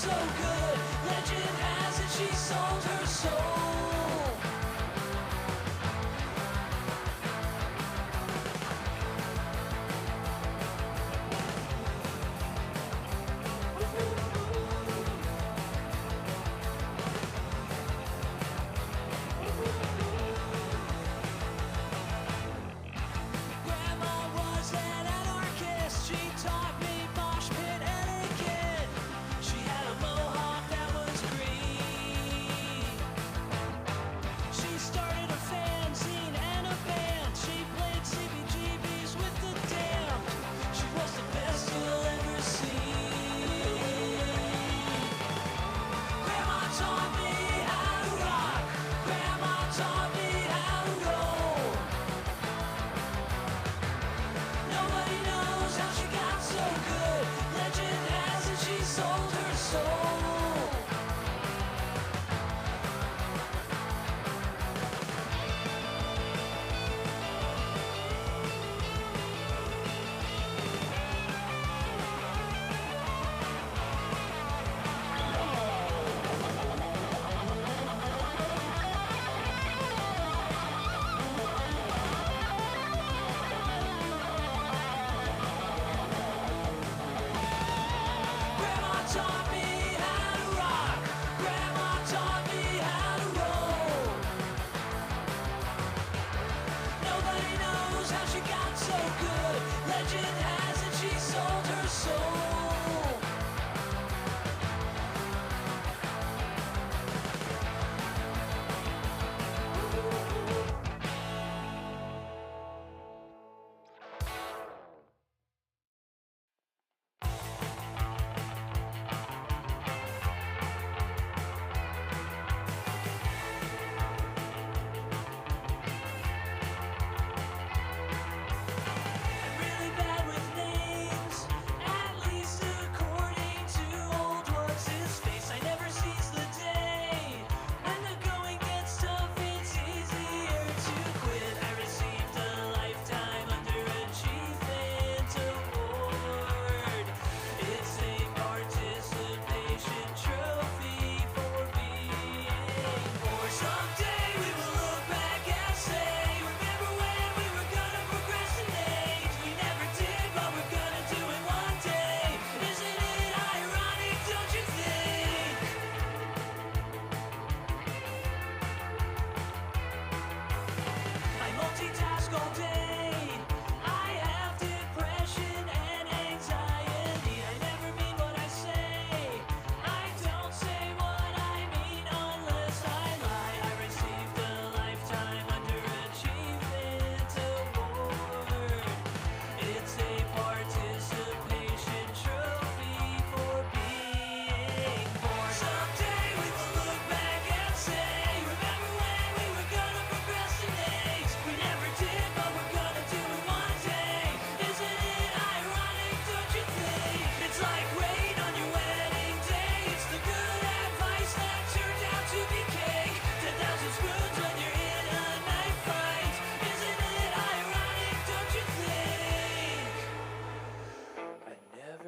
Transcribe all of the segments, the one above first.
so good. Legend has it she sold her soul.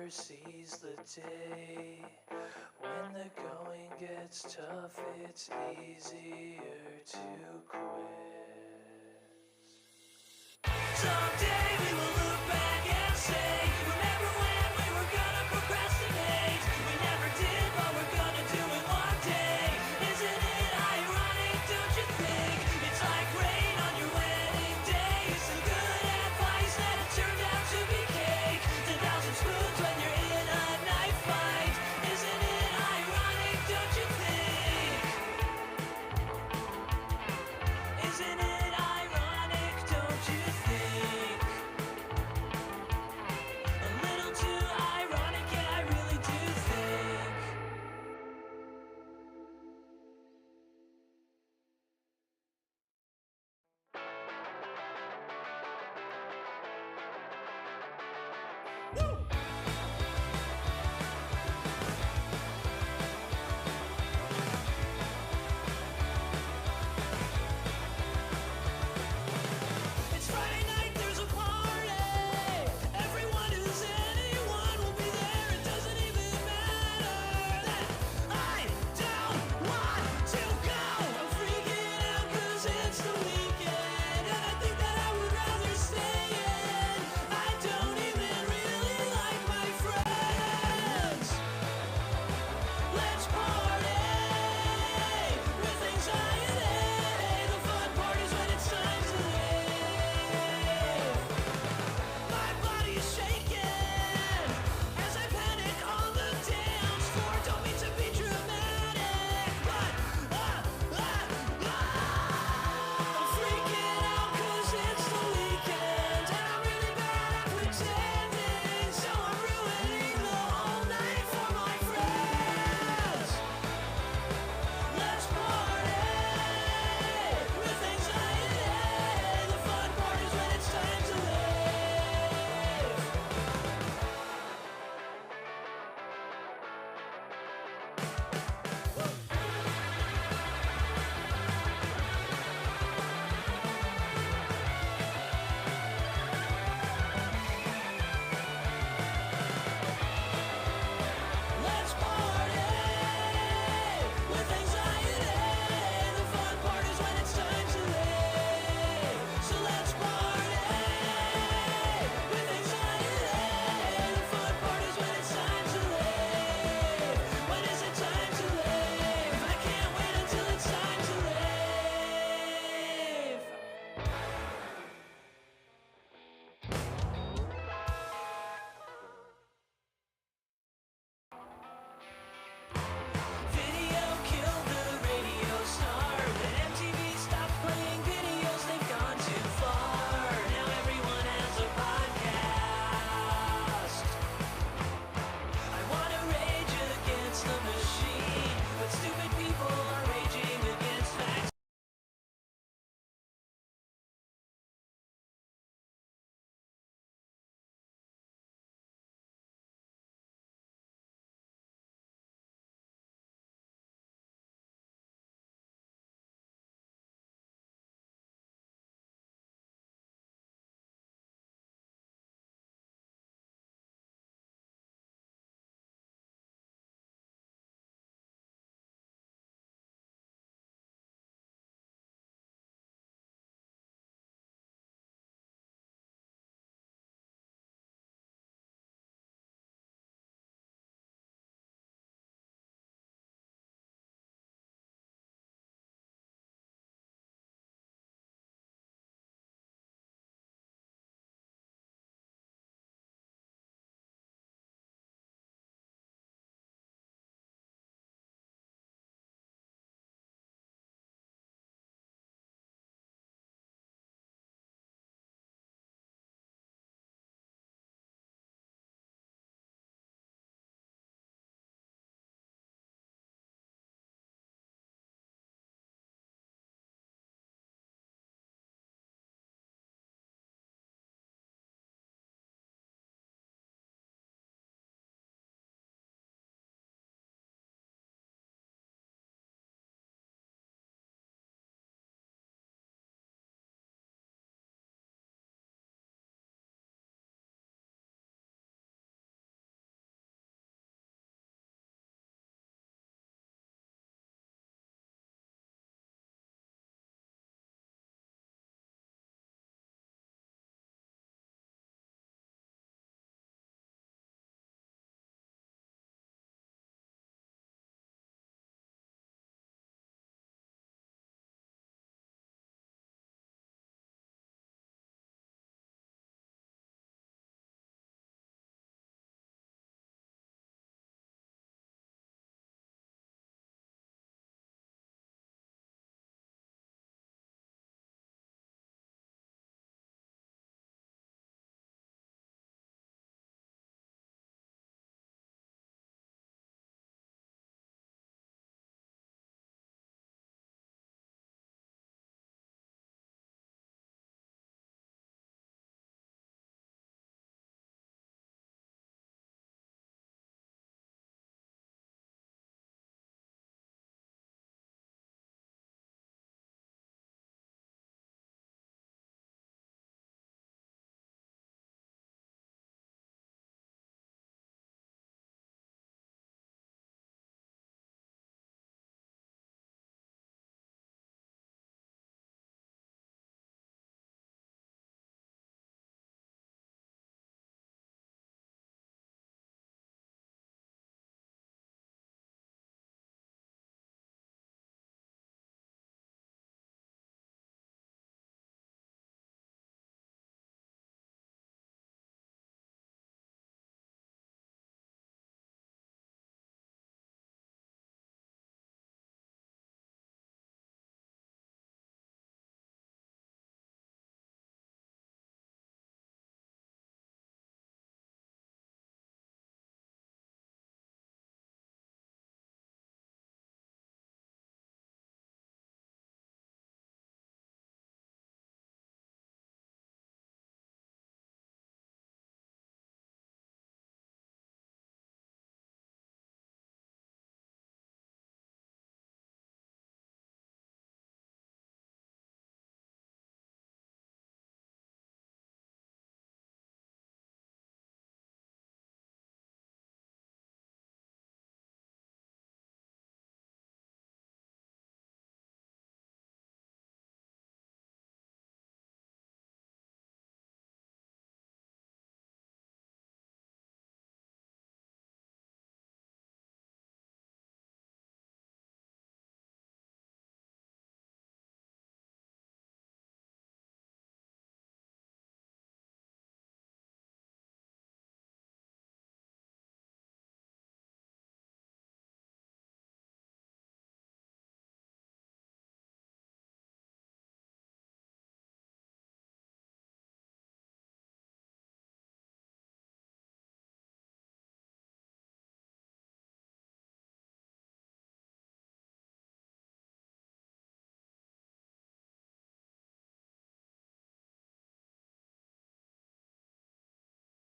Seize the day when the going gets tough, it's easier to quit. Someday we will look back and say, remember when we were gonna procrastinate? We never did, but we're gonna do it one day. Isn't it ironic, don't you think? It's like rain on your wedding day. It's the good advice that it turned out to be cake. 10,000 spoons when you're in a knife fight. Isn't it ironic, don't you think? Is it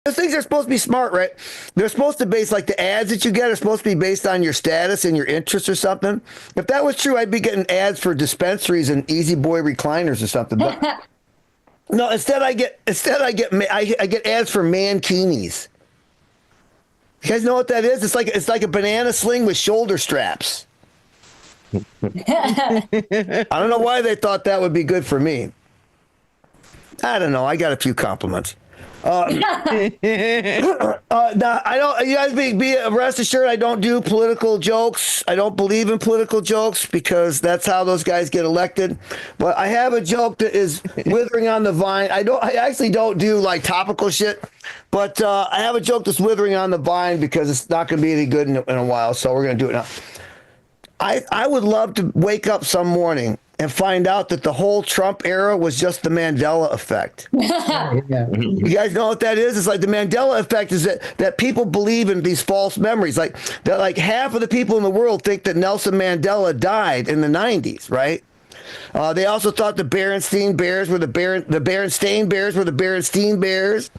those things are supposed to be smart, right? They're supposed to base, like the ads that you get are supposed to be based on your status and your interests or something. If that was true, I'd be getting ads for dispensaries and Easy Boy recliners or something. But no, instead I get ads for mankinis. You guys know what that is? It's like a banana sling with shoulder straps. I don't know why they thought that would be good for me. I don't know. I got a few compliments. Now I don't. You guys be rest assured. I don't do political jokes. I don't believe in political jokes because that's how those guys get elected. But I have a joke that is withering on the vine. I actually don't do like topical shit. But I have a joke that's withering on the vine because it's not going to be any good in a while. So we're going to do it now. I would love to wake up some morning and find out that the whole Trump era was just the Mandela effect. You guys know what that is? It's like the Mandela effect is that people believe in these false memories. Like that, like half of the people in the world think that Nelson Mandela died in the 90s, right? They also thought the Berenstain Bears were the Berenstain Bears were the Berenstein Bears.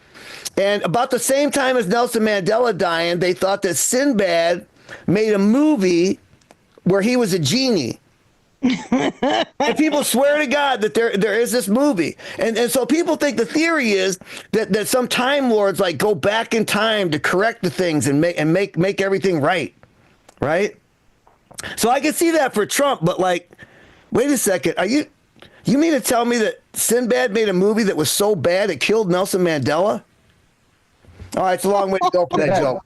And about the same time as Nelson Mandela dying, they thought that Sinbad made a movie where he was a genie. And people swear to God that there is this movie. And so people think the theory is that some time lords like go back in time to correct the things and make everything right. Right? So I can see that for Trump, but like, wait a second, you mean to tell me that Sinbad made a movie that was so bad it killed Nelson Mandela? All right, it's a long way to go for that joke.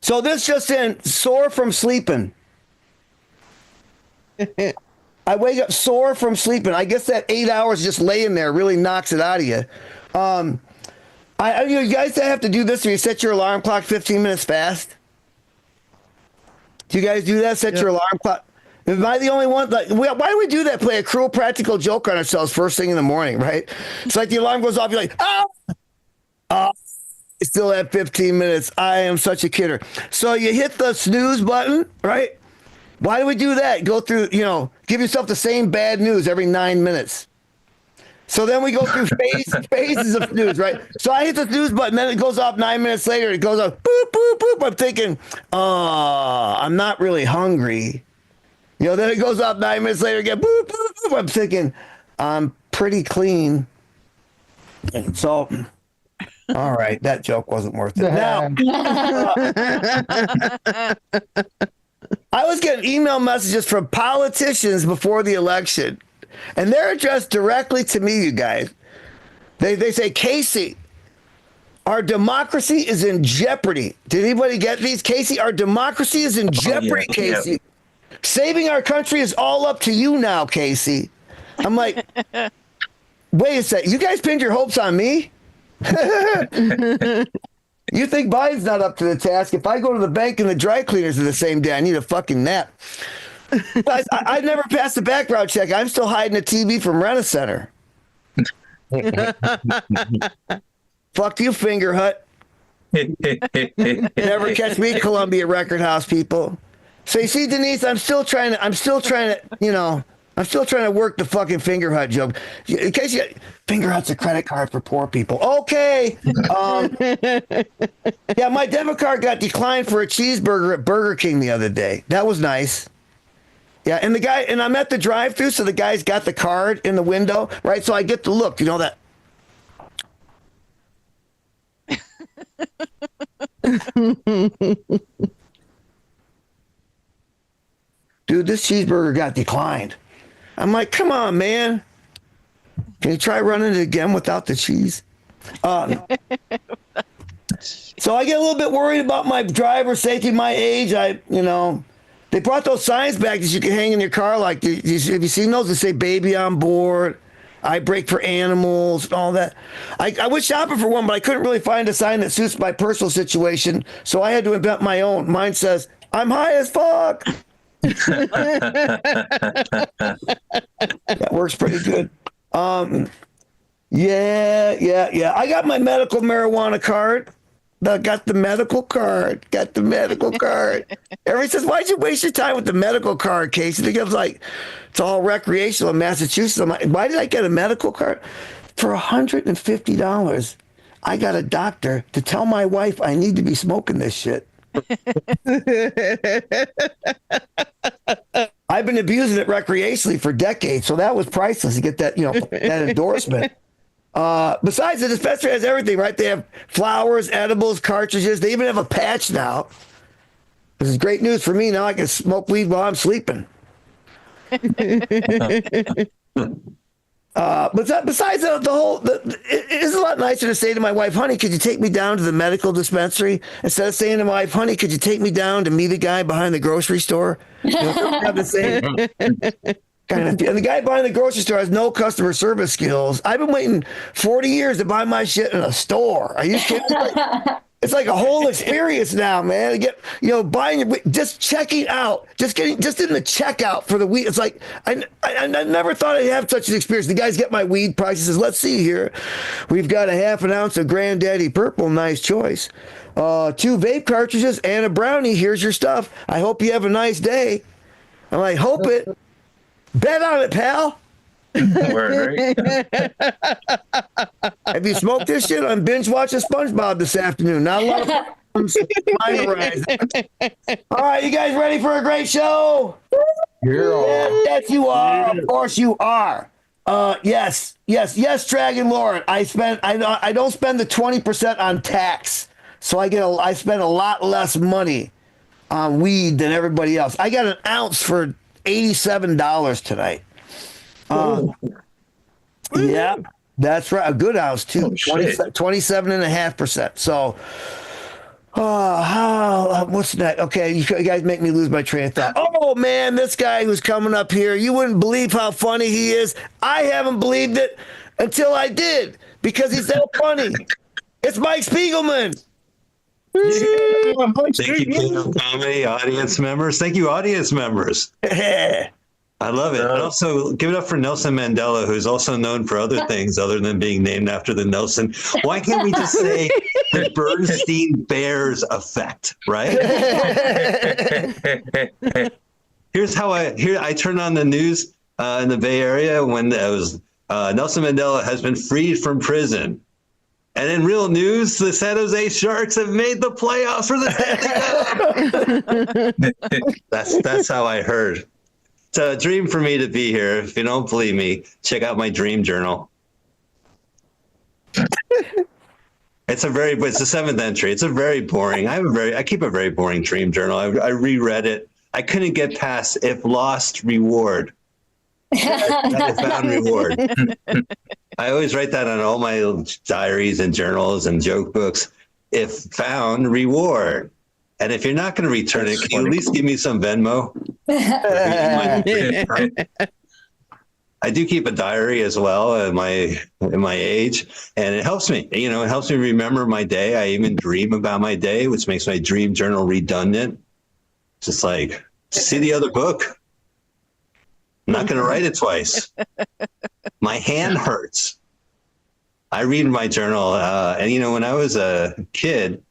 So this just in, sore from sleeping. I wake up sore from sleeping. I guess that 8 hours just laying there really knocks it out of you. You guys have to do this where you set your alarm clock 15 minutes fast. Do you guys do that? Set your alarm clock. Am I the only one? Like, why do we do that? Play a cruel practical joke on ourselves first thing in the morning, right? It's like the alarm goes off. You're like, oh, still at 15 minutes. I am such a kidder. So you hit the snooze button, right? Why do we do that? Go through, give yourself the same bad news every 9 minutes. So then we go through phases of snooze, right? So I hit the snooze button, then it goes off 9 minutes later. It goes off, boop, boop, boop. I'm thinking, I'm not really hungry. Then it goes off 9 minutes later again, boop, boop, boop. I'm thinking, I'm pretty clean. So, all right, that joke wasn't worth it. Now, I was getting email messages from politicians before the election, and they're addressed directly to me, you guys. They say, Casey, our democracy is in jeopardy. Did anybody get these? Casey, our democracy is in jeopardy, Casey. Yeah. Saving our country is all up to you now, Casey. I'm like, wait a sec. You guys pinned your hopes on me? You think Biden's not up to the task? If I go to the bank and the dry cleaners are the same day, I need a fucking nap. Guys, I never passed the background check. I'm still hiding a TV from Rent-A-Center. Fuck you, Finger Hut. Never catch me, Columbia Record House people. So you see, Denise, I'm still trying to work the fucking Finger Hut joke. In case Finger Hut's a credit card for poor people. Okay. Yeah, my debit card got declined for a cheeseburger at Burger King the other day. That was nice. Yeah, and I'm at the drive-thru, so the guy's got the card in the window, right? So I get to look, that. Dude, this cheeseburger got declined. I'm like, come on, man. Can you try running it again without the cheese? So I get a little bit worried about my driver's safety, my age. They brought those signs back that you can hang in your car. Like, have you seen those that say baby on board? I brake for animals and all that. I was shopping for one, but I couldn't really find a sign that suits my personal situation. So I had to invent my own. Mine says, I'm high as fuck. That works pretty good. Yeah. I got my medical marijuana card. Got the medical card. Everybody says, why'd you waste your time with the medical card, Casey? They give like, it's all recreational in Massachusetts. I'm like, why did I get a medical card? For $150, I got a doctor to tell my wife I need to be smoking this shit. I've been abusing it recreationally for decades, so that was priceless to get that, that endorsement. Besides, the dispensary has everything, right? They have flowers, edibles, cartridges. They even have a patch now. This is great news for me. Now I can smoke weed while I'm sleeping. But besides it's a lot nicer to say to my wife, honey, could you take me down to the medical dispensary? Instead of saying to my wife, honey, could you take me down to meet a guy behind the grocery store? Have the same kind of, and the guy behind the grocery store has no customer service skills. I've been waiting 40 years to buy my shit in a store. Are you kidding me? It's like a whole experience now, man. To get, buying just checking out, just in the checkout for the weed. It's like I never thought I'd have such an experience. The guys get my weed price. He says, "Let's see here, we've got a half an ounce of Granddaddy Purple, nice choice. 2 vape cartridges and a brownie. Here's your stuff. I hope you have a nice day." I'm like, hope it. Bet on it, pal. Have you smoked this shit? I'm binge watching SpongeBob this afternoon. Not a lot of all right, you guys ready for a great show? Yeah, yes, you are. Of course you are. Yes, Dragon Lord. I don't spend the 20% on tax, so I spend a lot less money on weed than everybody else. I got an ounce for $87 tonight. Yeah, that's right. A good ounce too. 27.5%. So, what's next? Okay, you guys make me lose my train of thought. Oh man, this guy who's coming up here, you wouldn't believe how funny he is. I haven't believed it until I did, because he's so funny. It's Mike Spiegelman. Thank you, King of Comedy audience members. Thank you, audience members. I love it. And also, give it up for Nelson Mandela, who's also known for other things other than being named after the Nelson. Why can't we just say the Bernstein Bears effect, right? Here's how I turned on the news in the Bay Area when it was Nelson Mandela has been freed from prison. And in real news, the San Jose Sharks have made the playoffs for the Stanley Cup. That's how I heard. It's a dream for me to be here. If you don't believe me, check out my dream journal. It's the 7th entry. It's a very boring. I keep a very boring dream journal. I reread it. I couldn't get past if lost, reward. I found reward. I always write that on all my diaries and journals and joke books. If found, reward. And if you're not going to return it, can you at least give me some Venmo? I do keep a diary as well at my age, and it helps me. It helps me remember my day. I even dream about my day, which makes my dream journal redundant. Just like, see the other book. I'm not going to write it twice. My hand hurts. I read my journal, and when I was a kid,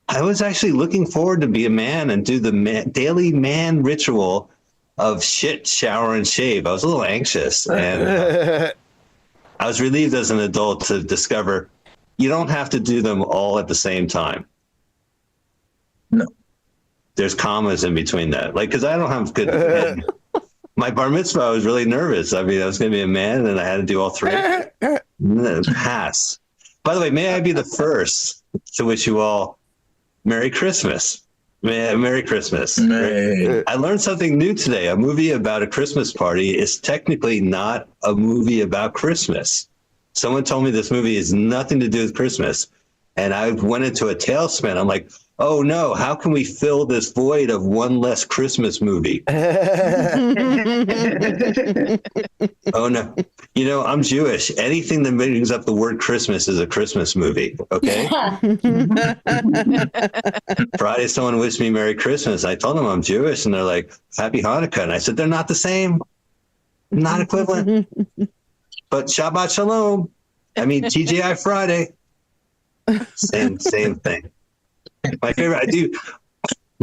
I was actually looking forward to be a man and do the daily man ritual of shit, shower, and shave. I was a little anxious, and I was relieved as an adult to discover you don't have to do them all at the same time. No. There's commas in between that. Because I don't have good... My bar mitzvah, I was really nervous. I mean, I was going to be a man, and I had to do all 3. Haas. By the way, may I be the first to wish you all Merry Christmas. Merry Christmas. I learned something new today. A movie about a Christmas party is technically not a movie about Christmas. Someone told me this movie has nothing to do with Christmas. And I went into a tailspin. I'm like, oh no, how can we fill this void of one less Christmas movie? Oh no. I'm Jewish. Anything that brings up the word Christmas is a Christmas movie. Okay. Friday, someone wished me Merry Christmas. I told them I'm Jewish, and they're like, Happy Hanukkah. And I said, they're not the same. Not equivalent. But Shabbat Shalom. I mean, TGI Friday. Same thing. My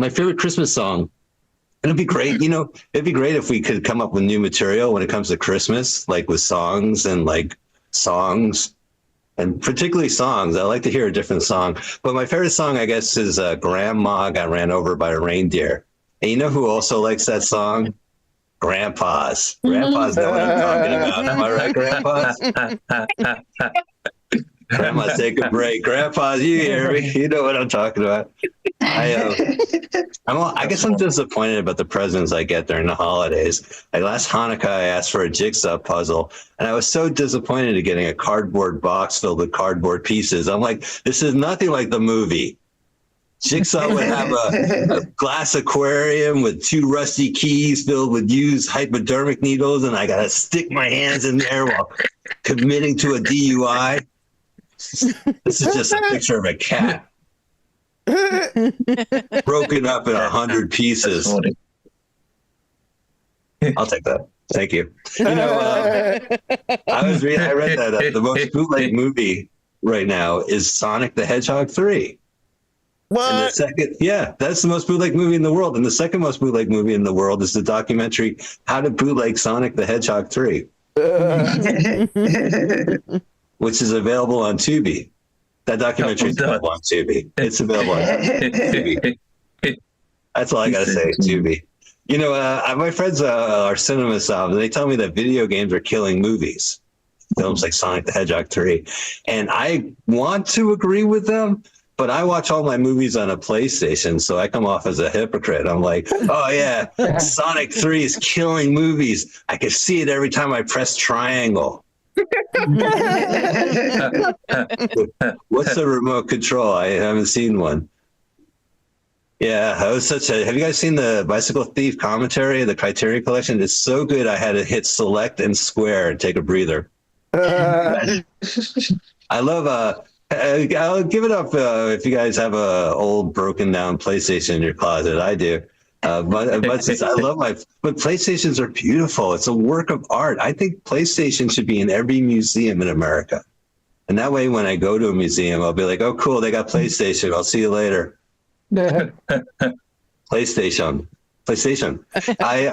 favorite Christmas song. And it'd be great, it'd be great if we could come up with new material when it comes to Christmas, like with songs and like songs, and particularly songs. I like to hear a different song. But my favorite song, I guess, is Grandma Got Ran Over by a Reindeer. And you know who also likes that song? Grandpas. Grandpas know what I'm talking about. Am I right, grandpas? Grandma's take a break. Grandpas, you hear me? You know what I'm talking about. I guess I'm disappointed about the presents I get during the holidays. Like last Hanukkah, I asked for a jigsaw puzzle, and I was so disappointed at getting a cardboard box filled with cardboard pieces. I'm like, this is nothing like the movie. Jigsaw would have a glass aquarium with 2 rusty keys filled with used hypodermic needles, and I got to stick my hands in there while committing to a DUI. This is just a picture of a cat broken up in 100 pieces. I'll take that. Thank you. You know, I read that the most bootleg movie right now is Sonic the Hedgehog 3. What? And the second, yeah, that's the most bootleg movie in the world. And the second most bootleg movie in the world is the documentary How to Bootleg Sonic the Hedgehog 3, which is available on Tubi. That documentary is available on Tubi. It's available on Tubi. That's all I got to say, Tubi. You know, my friends are cinema snobs, and they tell me that video games are killing movies. Films like Sonic the Hedgehog 3. And I want to agree with them, but I watch all my movies on a PlayStation, so I come off as a hypocrite. I'm like, oh yeah, Sonic 3 is killing movies. I can see it every time I press triangle. What's the remote control? I haven't seen one. Yeah, I was have you guys seen the Bicycle Thief commentary, the Criterion Collection? It's so good I had to hit select and square and take a breather. I love I'll give it up if you guys have a old broken down PlayStation in your closet. I do. But I love but PlayStations are beautiful. It's a work of art. I think PlayStation should be in every museum in America. And that way, when I go to a museum, I'll be like, oh, cool, they got PlayStation. I'll see you later. PlayStation. I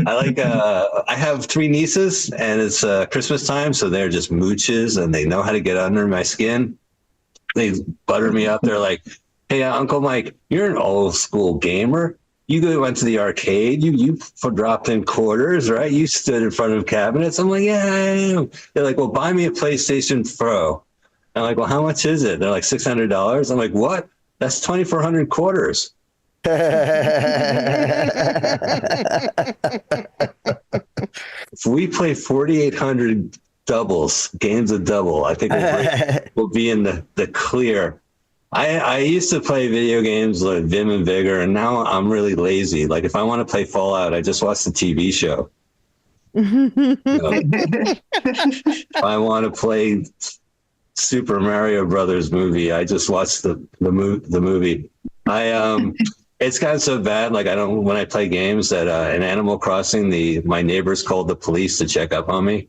like I have 3 nieces, and it's Christmas time, so they're just mooches, and they know how to get under my skin. They butter me up. They're like, hey, Uncle Mike, you're an old school gamer. You went to the arcade. You dropped in quarters, right? You stood in front of cabinets. I'm like, yeah, I am. They're like, well, buy me a PlayStation Pro. I'm like, well, how much is it? They're like $600. I'm like, what? That's 2,400 quarters. If we play 4,800 games of double, I think we'll be in the clear. I used to play video games like Vim and Vigor, and now I'm really lazy. Like if I want to play Fallout, I just watch the TV show. If I want to play Super Mario Brothers movie, I just watch the movie. It's gotten so bad. Like when I play games that in Animal Crossing, my neighbors called the police to check up on me.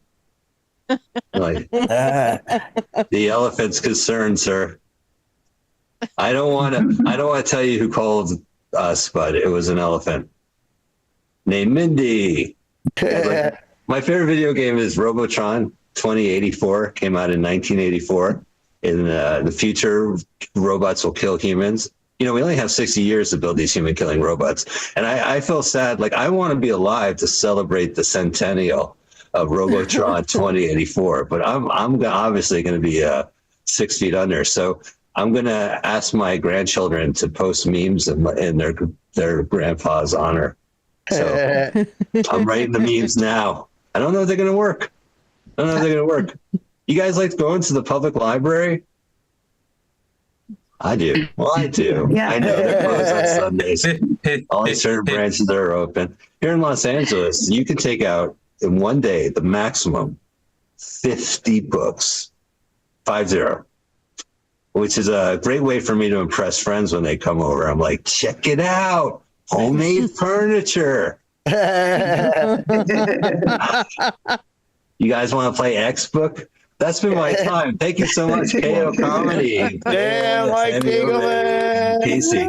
Like the elephant's concerned, sir. I don't want to tell you who called us, but it was an elephant named Mindy. Like, my favorite video game is Robotron 2084. Came out in 1984. In the future, robots will kill humans. You know, we only have 60 years to build these human-killing robots. And I feel sad. Like, I want to be alive to celebrate the centennial of Robotron 2084. But I'm obviously going to be 6 feet under. So I'm going to ask my grandchildren to post memes in their grandpa's honor. So I'm writing the memes now. I don't know if they're going to work. You guys like going to the public library? I do. Well, I do. Yeah. I know they're closed on Sundays. Only certain branches are open. Here in Los Angeles, you can take out in one day the maximum 50 books, 50, which is a great way for me to impress friends when they come over. I'm like, check it out, homemade furniture. You guys want to play X book? That's been my time. Thank you so much, KO Comedy. Damn, Mike Kingleman. Casey.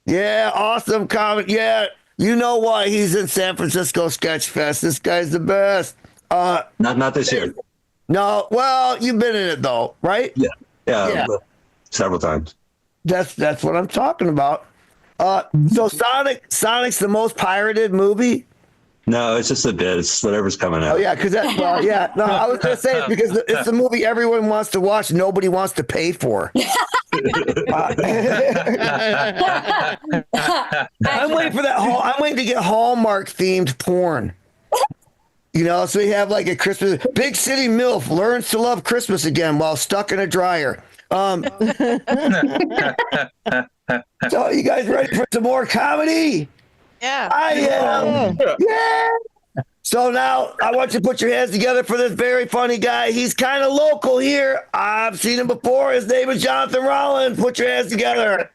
Yeah, awesome comment. Yeah, You know why he's in San Francisco Sketch Fest. This guy's the best. Not this year. No, well, you've been in it though, right? Yeah. Several times. That's what I'm talking about. So Sonic's the most pirated movie. No, it's just a bit. It's whatever's coming out. Oh yeah, because yeah. No, I was gonna say it because it's the movie everyone wants to watch, nobody wants to pay for. I'm waiting for that. I'm waiting to get Hallmark themed porn. You know, so we have like a Christmas. Big city MILF learns to love Christmas again while stuck in a dryer. So you guys ready for some more comedy? Yeah. I am. Yeah. So now I want you to put your hands together for this very funny guy. He's kind of local here. I've seen him before. His name is Jonathan Rollins. Put your hands together.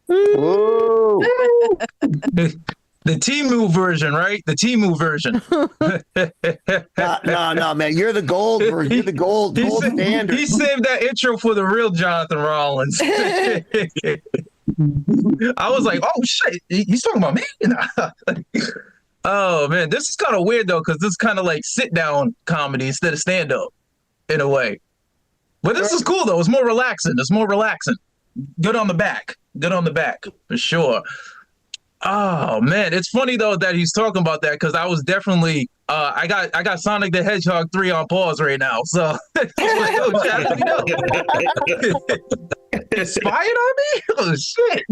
Whoa. The Temu version, right? The Temu version. No, man. You're the gold version. You're the gold standard. He saved that intro for the real Jonathan Rollins. I was like, oh, shit. He's talking about me? Oh, man. This is kind of weird, though, because this is kind of like sit-down comedy instead of stand-up, in a way. But this is cool, though. It's more relaxing. Good on the back. For sure. Oh man, it's funny though that he's talking about that because I was definitely I got Sonic the Hedgehog 3 on pause right now. So like, oh, inspired on me? Oh shit.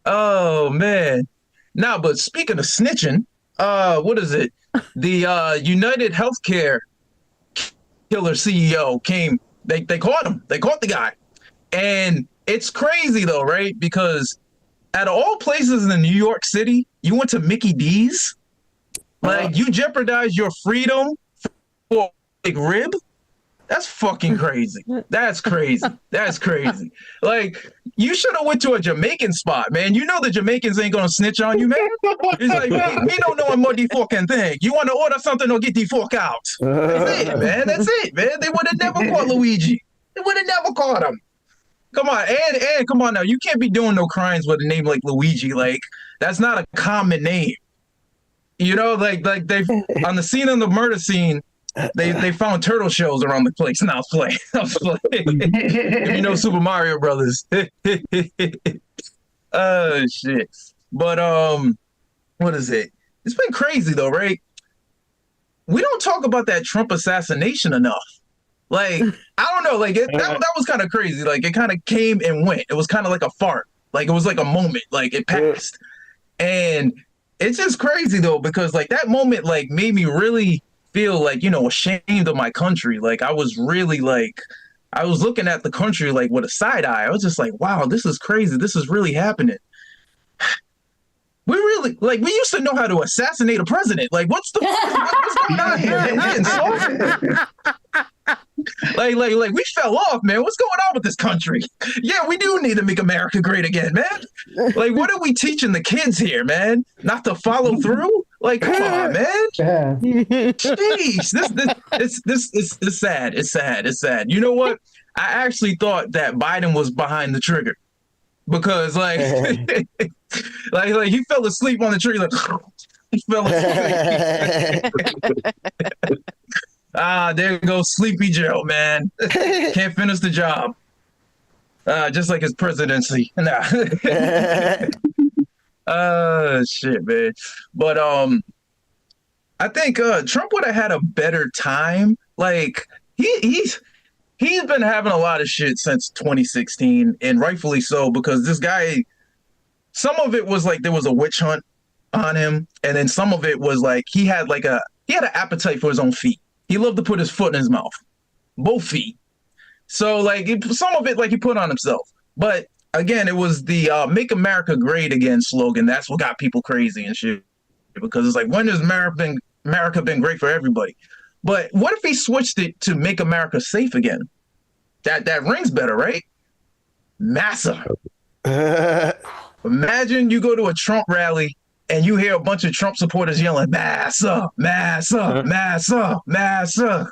Oh man. Now, but speaking of snitching, what is it? The United Healthcare killer CEO came. They caught him. They caught the guy, and it's crazy though, right? Because out of all places in New York City, you went to Mickey D's? Like, you jeopardized your freedom for a big rib? That's fucking crazy. That's crazy. Like, you should have went to a Jamaican spot, man. You know the Jamaicans ain't gonna snitch on you, man. It's like, me don't know more the fucking thing. You want to order something or get the fuck out. That's it, man. They would have never caught Luigi. They would have never caught him. Come on, and come on now. You can't be doing no crimes with a name like Luigi. Like, that's not a common name. You know, like they on the scene of the murder scene, they found turtle shells around the place. And I was playing. You know, Super Mario Brothers. Oh shit. But what is it? It's been crazy though, right? We don't talk about that Trump assassination enough. Like, I don't know, like that was kind of crazy. Like, it kind of came and went. It was kind of like a fart. Like, it was like a moment. Like, it passed. And it's just crazy though, because like that moment like made me really feel like, you know, ashamed of my country. Like, I was really like, I was looking at the country like with a side eye. I was just like, wow, this is crazy. This is really happening. We really, like, we used to know how to assassinate a president. Like, what's going on here? Like, we fell off, man. What's going on with this country? Yeah, we do need to make America great again, man. Like, what are we teaching the kids here, man? Not to follow through? Like, come on, man. Jeez, this is sad. It's sad. You know what? I actually thought that Biden was behind the trigger because, like, like he fell asleep on the tree, like he fell asleep. There goes Sleepy Joe, man. Can't finish the job. Just like his presidency. Nah. Shit, man. But I think Trump would have had a better time. Like he's been having a lot of shit since 2016, and rightfully so, because this guy, some of it was like there was a witch hunt on him, and then some of it was like he had an appetite for his own feet. He loved to put his foot in his mouth, both feet. So like some of it like he put on himself. But again, it was the "Make America Great Again" slogan. That's what got people crazy and shit. Because it's like, when has America been great for everybody? But what if he switched it to "Make America Safe Again"? That rings better, right? Massa. Imagine you go to a Trump rally and you hear a bunch of Trump supporters yelling, "Massa, Massa, Massa, Massa."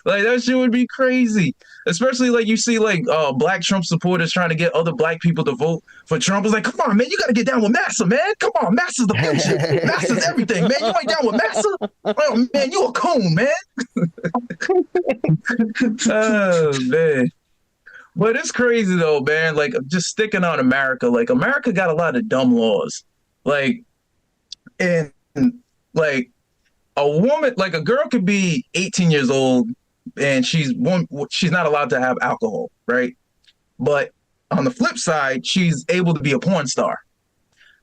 Like that shit would be crazy. Especially like you see like black Trump supporters trying to get other black people to vote for Trump. It's like, come on, man, you gotta get down with Massa, man. Come on, Massa's the future. Massa's everything, man. You ain't down with Massa? Oh man, you a coon, man. Oh man. But it's crazy though, man. Like just sticking on America. Like America got a lot of dumb laws. Like and like a woman, like a girl could be 18 years old and she's not allowed to have alcohol, right? But on the flip side, she's able to be a porn star.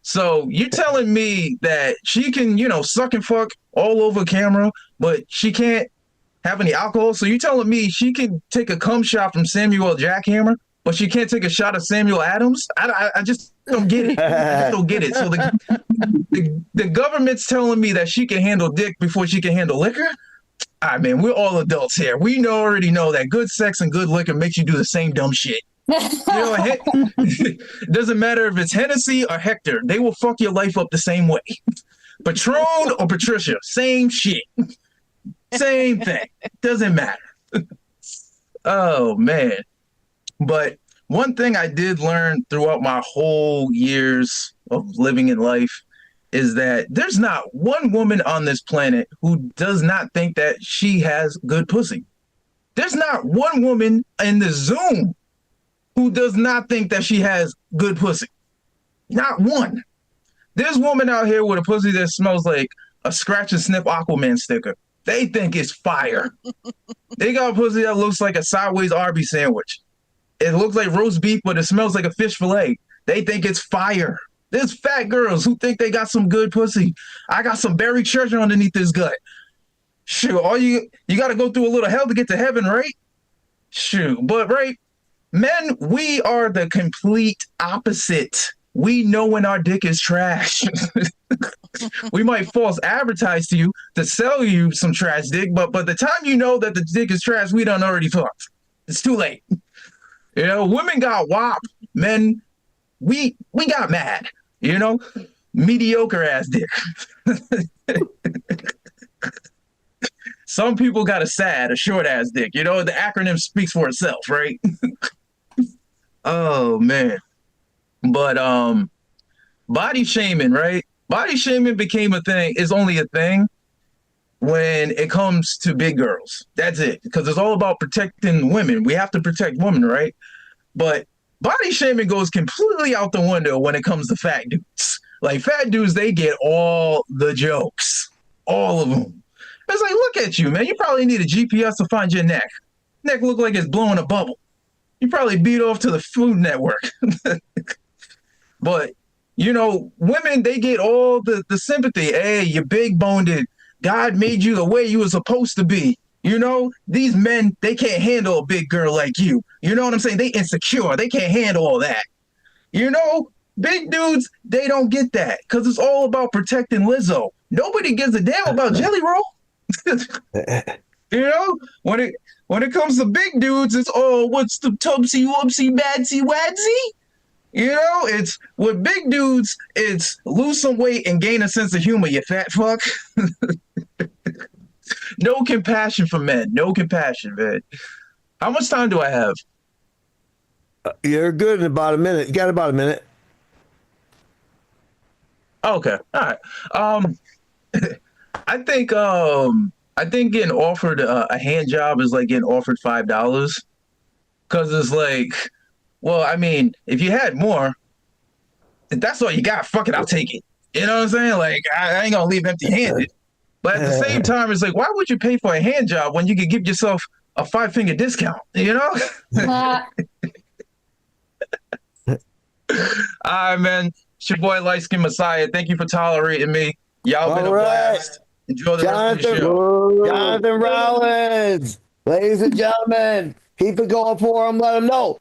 So you're telling me that she can, suck and fuck all over camera, but she can't have any alcohol? So you're telling me she can take a cum shot from Samuel L. Jackhammer, but she can't take a shot of Samuel Adams? I just don't get it. I just don't get it. So the government's telling me that she can handle dick before she can handle liquor? All right, man, we're all adults here. We already know that good sex and good liquor makes you do the same dumb shit. Doesn't matter if it's Hennessy or Hector. They will fuck your life up the same way. Patron or Patricia, same shit. Same thing. Doesn't matter. Oh, man. But one thing I did learn throughout my whole years of living in life is that there's not one woman on this planet who does not think that she has good pussy. There's not one woman in the Zoom who does not think that she has good pussy. Not one. There's woman out here with a pussy that smells like a scratch and sniff Aquaman sticker. They think it's fire. They got a pussy that looks like a sideways Arby's sandwich. It looks like roast beef, but it smells like a fish fillet. They think it's fire. There's fat girls who think they got some good pussy. I got some buried treasure underneath this gut. Shoot, you got to go through a little hell to get to heaven, right? Shoot, but right, men, we are the complete opposite. We know when our dick is trash. We might false advertise to you to sell you some trash dick, but by the time you know that the dick is trash, we done already fucked. It's too late. Women got wop, men, we got mad. Mediocre ass dick. Some people got a short ass dick. The acronym speaks for itself, right? Oh man. But body shaming, right? Body shaming became a thing, is only a thing when it comes to big girls. That's it. Because it's all about protecting women. We have to protect women, right? But body shaming goes completely out the window when it comes to fat dudes. Like fat dudes, they get all the jokes. All of them. It's like, look at you, man. You probably need a GPS to find your neck. Neck look like it's blowing a bubble. You probably beat off to the Food Network. But, women, they get all the sympathy. Hey, you're big boned. God made you the way you were supposed to be. These men, they can't handle a big girl like you. You know what I'm saying? They insecure. They can't handle all that. Big dudes, they don't get that because it's all about protecting Lizzo. Nobody gives a damn about Jelly Roll. When it comes to big dudes, it's what's the tubsy whoopsie badsy wadsy? It's with big dudes, it's lose some weight and gain a sense of humor, you fat fuck. No compassion for men. No compassion, man. How much time do I have? You're good in about a minute. You got about a minute. Okay. All right. I think getting offered a hand job is like getting offered $5 because it's like, well, I mean, if you had more, if that's all you got, fuck it, I'll take it. You know what I'm saying? Like, I ain't gonna leave empty-handed. But at the same time, it's like, why would you pay for a hand job when you could give yourself a 5-finger discount? All right, man. It's your boy, Light Skin Messiah. Thank you for tolerating me. Y'all been a blast. Enjoy the rest of the show. Jonathan Rollins, ladies and gentlemen, keep it going for him. Let him know.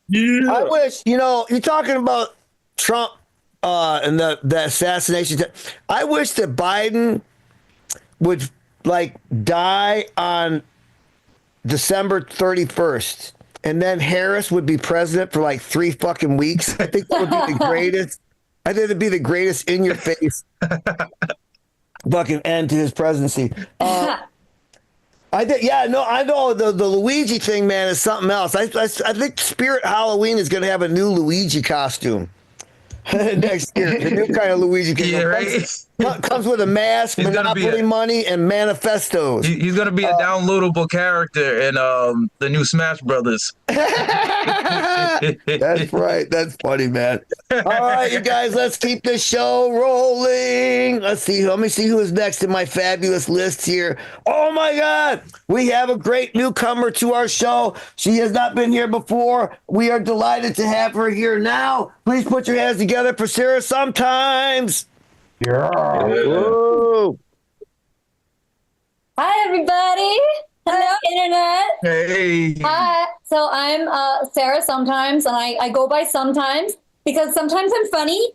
Yeah. I wish, you're talking about Trump and the assassination. I wish that Biden would die on December 31st, and then Harris would be president for 3 fucking weeks. I think that would be the greatest. I think it'd be the greatest in your face fucking end to his presidency. I think, I know the Luigi thing, man, is something else. I think Spirit Halloween is going to have a new Luigi costume next year. The new kind of Luigi costume. Yeah, right. Comes with a mask, He's gonna be Monopoly money, and manifestos. He's gonna be a downloadable character in the new Smash Brothers. That's right. That's funny, man. All right, you guys, let's keep the show rolling. Let me see who is next in my fabulous list here. Oh my God, we have a great newcomer to our show. She has not been here before. We are delighted to have her here now. Please put your hands together for Sarah Sometimes. Whoa. Hi, everybody. Hello, Internet. Hey. Hi. So I'm Sarah Sometimes, and I go by Sometimes because sometimes I'm funny,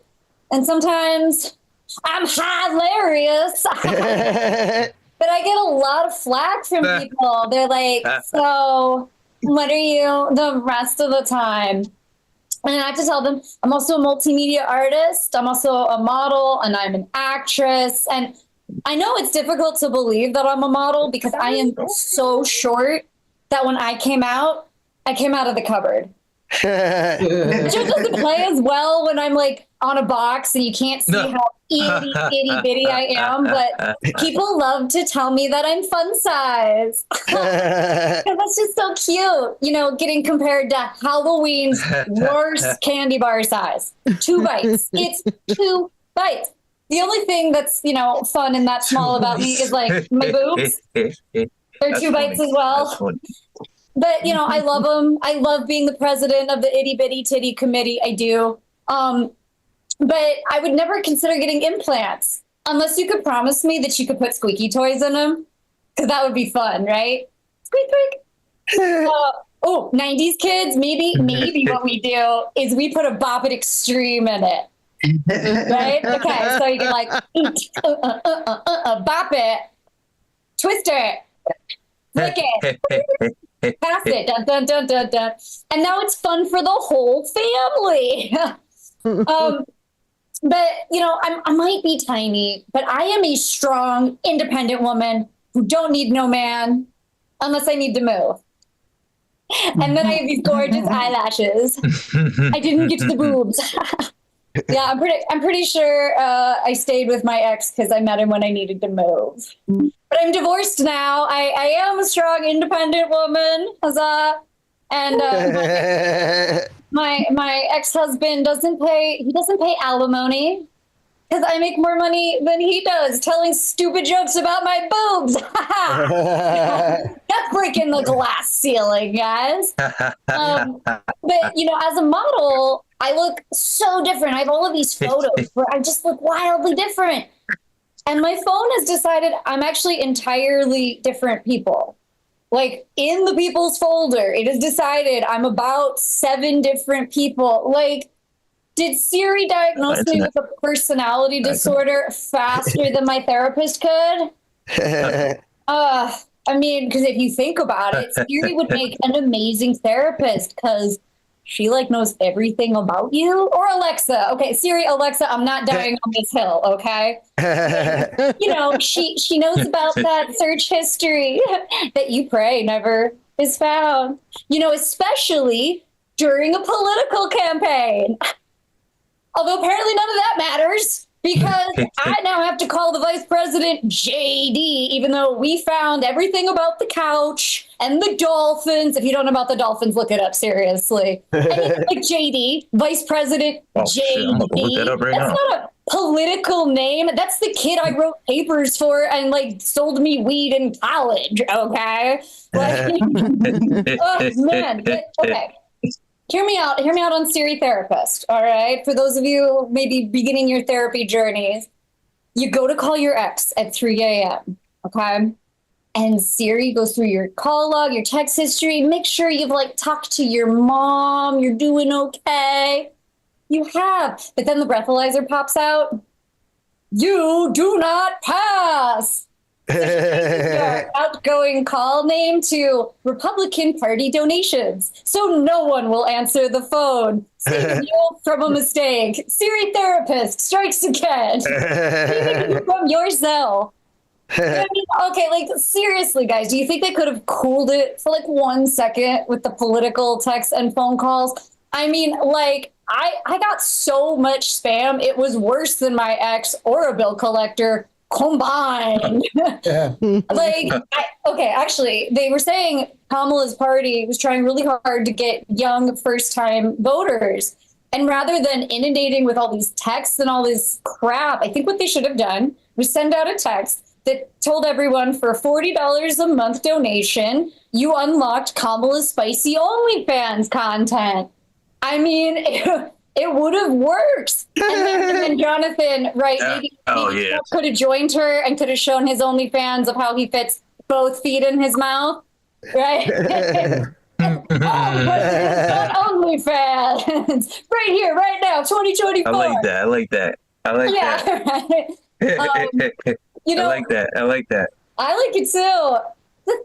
and sometimes I'm hilarious. But I get a lot of flack from people. They're like, so what are you the rest of the time? And I have to tell them, I'm also a multimedia artist. I'm also a model, and I'm an actress. And I know it's difficult to believe that I'm a model because I am so short that when I came out of the cupboard. It just doesn't play as well when I'm like on a box and you can't see how itty bitty I am. But people love to tell me that I'm fun size. Because that's just so cute, getting compared to Halloween's worst candy bar size. 2 bites. It's 2 bites. The only thing that's, fun and that small about me is like my boobs. They're 2 bites as well. But, I love them. I love being the president of the itty bitty titty committee. I do. But I would never consider getting implants unless you could promise me that you could put squeaky toys in them. Because that would be fun, right? Squeak, squeak. 90s kids, maybe what we do is we put a Bop It Extreme in it. Right? Okay, so you can like bop it, twist it, flick it, pass it, dun, dun, dun, dun, dun. And now it's fun for the whole family. But, I might be tiny, but I am a strong, independent woman who don't need no man unless I need to move. And then I have these gorgeous eyelashes. I didn't get to the boobs. Yeah, I'm pretty sure I stayed with my ex because I met him when I needed to move. But I'm divorced now. I am a strong, independent woman. Huzzah. And my ex-husband doesn't pay alimony because I make more money than he does telling stupid jokes about my boobs. That's breaking the glass ceiling, guys. But, as a model, I look so different. I have all of these photos where I just look wildly different. And my phone has decided I'm actually entirely different people. Like, in the people's folder, it has decided I'm about 7 different people. Like, did Siri diagnose me with a personality disorder faster than my therapist could? Because if you think about it, Siri would make an amazing therapist because she knows everything about you. Or Alexa. Okay, Siri, Alexa, I'm not dying on this hill, okay? She knows about that search history that you pray never is found. Especially during a political campaign. Although apparently none of that matters because I now have to call the vice president JD, even though we found everything about the couch and the dolphins. If you don't know about the dolphins, look it up, seriously. JD, vice president JD. I'm gonna look that up right now. That's not a political name. That's the kid I wrote papers for and sold me weed in college, okay? Oh, man. Okay. Hear me out on Siri Therapist, all right? For those of you maybe beginning your therapy journeys, you go to call your ex at 3 a.m., okay? And Siri goes through your call log, your text history, make sure you've talked to your mom, you're doing okay. You have, but then the breathalyzer pops out. You do not pass. Your outgoing call name to Republican Party donations. So no one will answer the phone. Saving you from a mistake. Siri Therapist strikes again. Saving you from yourself. I mean, okay, like seriously, guys, do you think they could have cooled it for like 1 second with the political texts and phone calls? I mean, like I got so much spam, it was worse than my ex or a bill collector combined. Actually, they were saying Kamala's party was trying really hard to get young first-time voters. And rather than inundating with all these texts and all this crap, I think what they should have done was send out a text that told everyone for $40 a month donation, you unlocked Kamala's spicy OnlyFans content. I mean, it would have worked. And then Jonathan, right, maybe could have joined her and could have shown his OnlyFans of how he fits both feet in his mouth, right? OnlyFans right here, right now, 2024. I like that. Right. You know, I like that. I like it too. The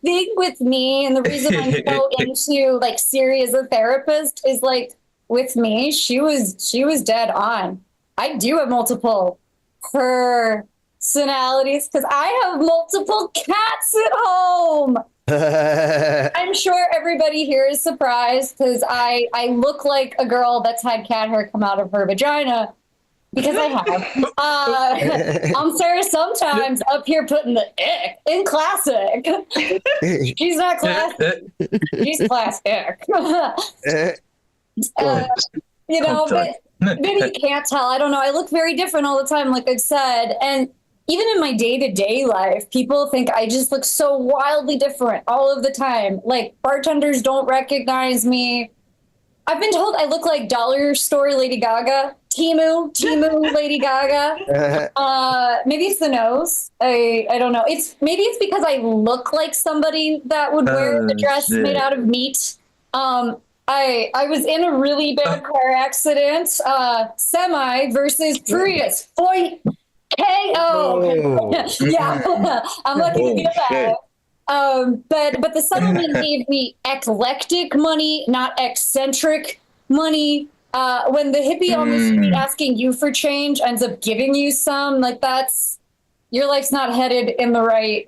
thing with me, and the reason I'm so into like Siri as a therapist is like with me, she was dead on. I do have multiple personalities because I have multiple cats at home. I'm sure everybody here is surprised because I look like a girl that's had cat hair come out of her vagina. Because I have. I'm Sarah sometimes up here putting the ick in classic. She's not classic. She's classic. You know, but maybe you can't tell. I don't know. I look very different all the time, like I said. And even in my day-to-day life, people think I just look so wildly different all of the time. Like bartenders don't recognize me. I've been told I look like dollar store Lady Gaga. Timu Lady Gaga. Maybe it's the nose. I don't know. Maybe it's because I look like somebody that would wear a dress made out of meat. I was in a really bad car accident. Semi versus Prius. Boy, KO. Yeah, I'm lucky to be alive. But the settlement gave me eclectic money, not eccentric money. When the hippie on the street asking you for change ends up giving you some, like that's your life's not headed in the right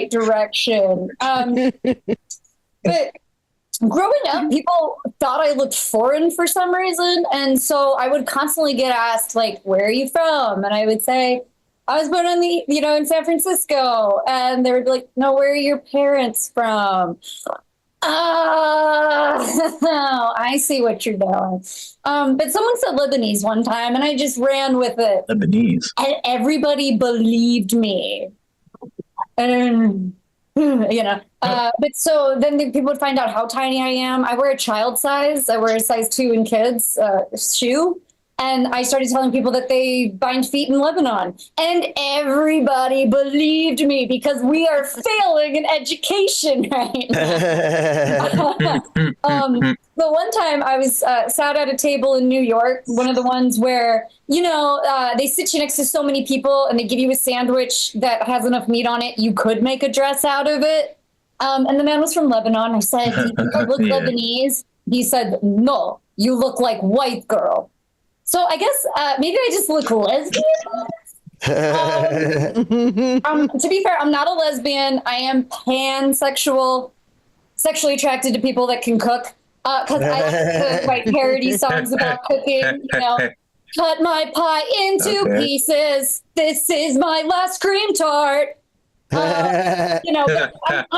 direction. But growing up, people thought I looked foreign for some reason, and so I would constantly get asked like, "Where are you from?" And I would say, I was born in San Francisco. And they would be like, no, where are your parents from? Oh, I see what you're doing. But someone said Lebanese one time and I just ran with it. Lebanese. And everybody believed me. And, but so then people would find out how tiny I am. I wear a child size. I wear a size 2 in kids shoe. And I started telling people that they bind feet in Lebanon. And everybody believed me because we are failing in education right now. But one time I was sat at a table in New York, one of the ones where, they sit you next to so many people and they give you a sandwich that has enough meat on it. You could make a dress out of it. And the man was from Lebanon. I said, do you look Lebanese? He said, no, you look like white girl. So I guess maybe I just look lesbian. To be fair, I'm not a lesbian. I am pansexual, sexually attracted to people that can cook. Because I like to write parody songs about cooking. Cut my pie into pieces. This is my last cream tart. I'm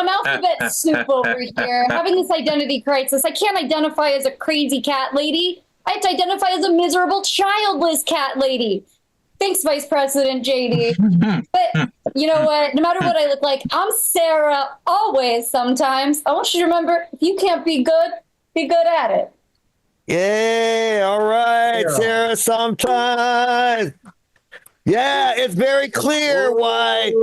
alphabet soup over here, having this identity crisis. I can't identify as a crazy cat lady. I have to identify as a miserable, childless cat lady. Thanks, Vice President JD. But you know what? No matter what I look like, I'm Sarah always, sometimes. I want you to remember, if you can't be good at it. Yeah, all right, Sarah, sometimes. Yeah, it's very clear why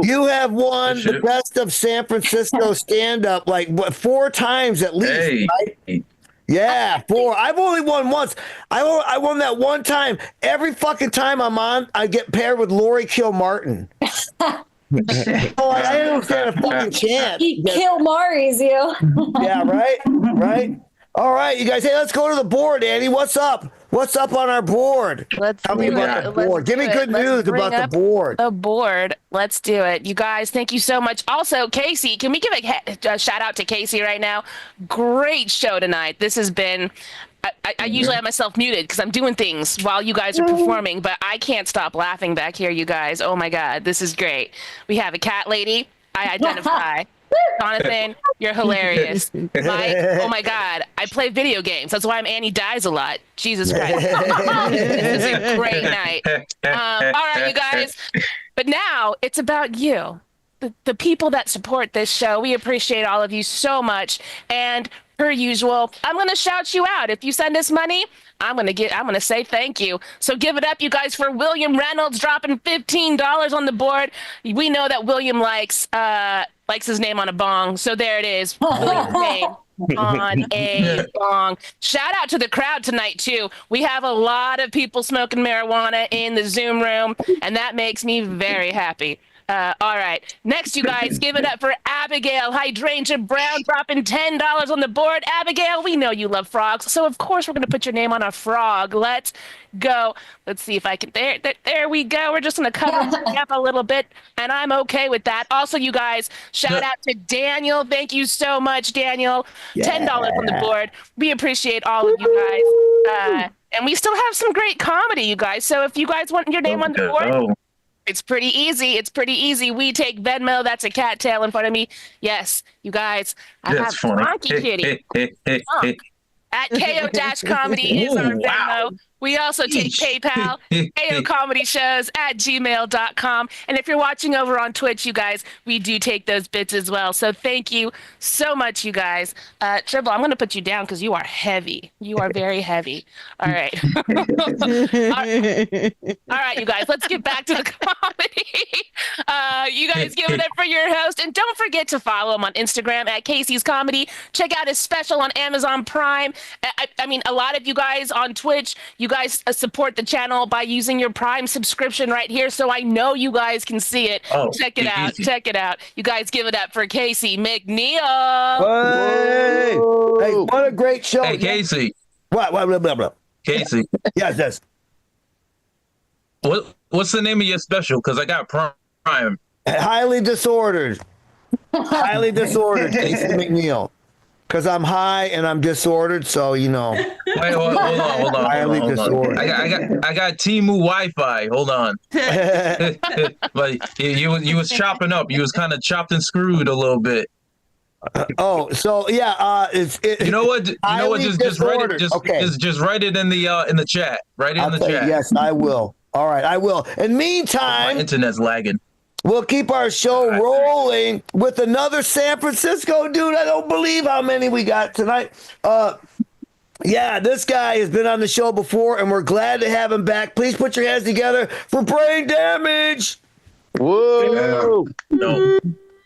you have won the Best of San Francisco stand-up like 4 times at least, right? Yeah, 4. I've only won once. I won that one time. Every fucking time I'm on, I get paired with Lori Kilmartin. I don't stand a fucking chance. He Kilmaries you. Yeah, right. All right, you guys. Hey, let's go to the board, Andy. What's up? What's up on our board? Tell me about the board. Give me good news about the board. The board. Let's do it. You guys, thank you so much. Also, Casey, can we give a shout out to Casey right now? Great show tonight. This has been... I usually have myself muted because I'm doing things while you guys are performing, but I can't stop laughing back here, you guys. Oh my God, this is great. We have a cat lady. I identify. Jonathan, you're hilarious. Mike, oh my God, I play video games. That's why I'm Annie Dies a lot. Jesus Christ. This is a great night. All right, you guys. But now it's about you. The people that support this show. We appreciate all of you so much. And per usual, I'm going to shout you out. If you send us money, I'm going to say thank you. So give it up, you guys, for William Reynolds dropping $15 on the board. We know that William likes his name on a bong. So there it is. William's name on a bong. Shout out to the crowd tonight, too. We have a lot of people smoking marijuana in the Zoom room, and that makes me very happy. All right. Next, you guys, give it up for Abigail Hydrangea Brown dropping $10 on the board. Abigail, we know you love frogs, so of course we're going to put your name on a frog. Let's go. Let's see if I can. There we go. We're just going to cover me up a little bit, and I'm okay with that. Also, you guys, shout out to Daniel. Thank you so much, Daniel. $10 on the board. We appreciate all of you guys. And we still have some great comedy, you guys. So if you guys want your name on the board, it's pretty easy. It's pretty easy. We take Venmo. That's a cat tail in front of me. Yes, you guys. I have Funky Kitty. At KO-Comedy is our Venmo. We also take PayPal, KOComedyShows@gmail.com. And if you're watching over on Twitch, you guys, we do take those bits as well. So thank you so much, you guys. Tribble, I'm going to put you down because you are heavy. You are very heavy. All right. All right, you guys, let's get back to the comedy. You guys give it up for your host. And don't forget to follow him on Instagram at Casey's Comedy. Check out his special on Amazon Prime. I mean, a lot of you guys on Twitch, you guys support the channel by using your Prime subscription right here, so I know you guys can see it. Check it out. Check it out. You guys give it up for Casey McNeil. Hey, what a great show. Hey, Casey. What? Blah, blah, blah. Casey. Yes. What's the name of your special? Because I got Prime. Highly disordered. Highly disordered, Casey McNeil. Because I'm high and I'm disordered, so you know. Wait, hold on. Highly disordered. I got Temu Wi-Fi. Hold on. But you was chopping up. You was kind of chopped and screwed a little bit. So yeah. You know what? Just write it. Just write it in the chat. Write it in the chat. Yes, I will. All right, I will. In meantime, my internet's lagging. We'll keep our show rolling with another San Francisco dude. I don't believe how many we got tonight. Yeah, this guy has been on the show before, and we're glad to have him back. Please put your hands together for Brain Damage. Whoa. No.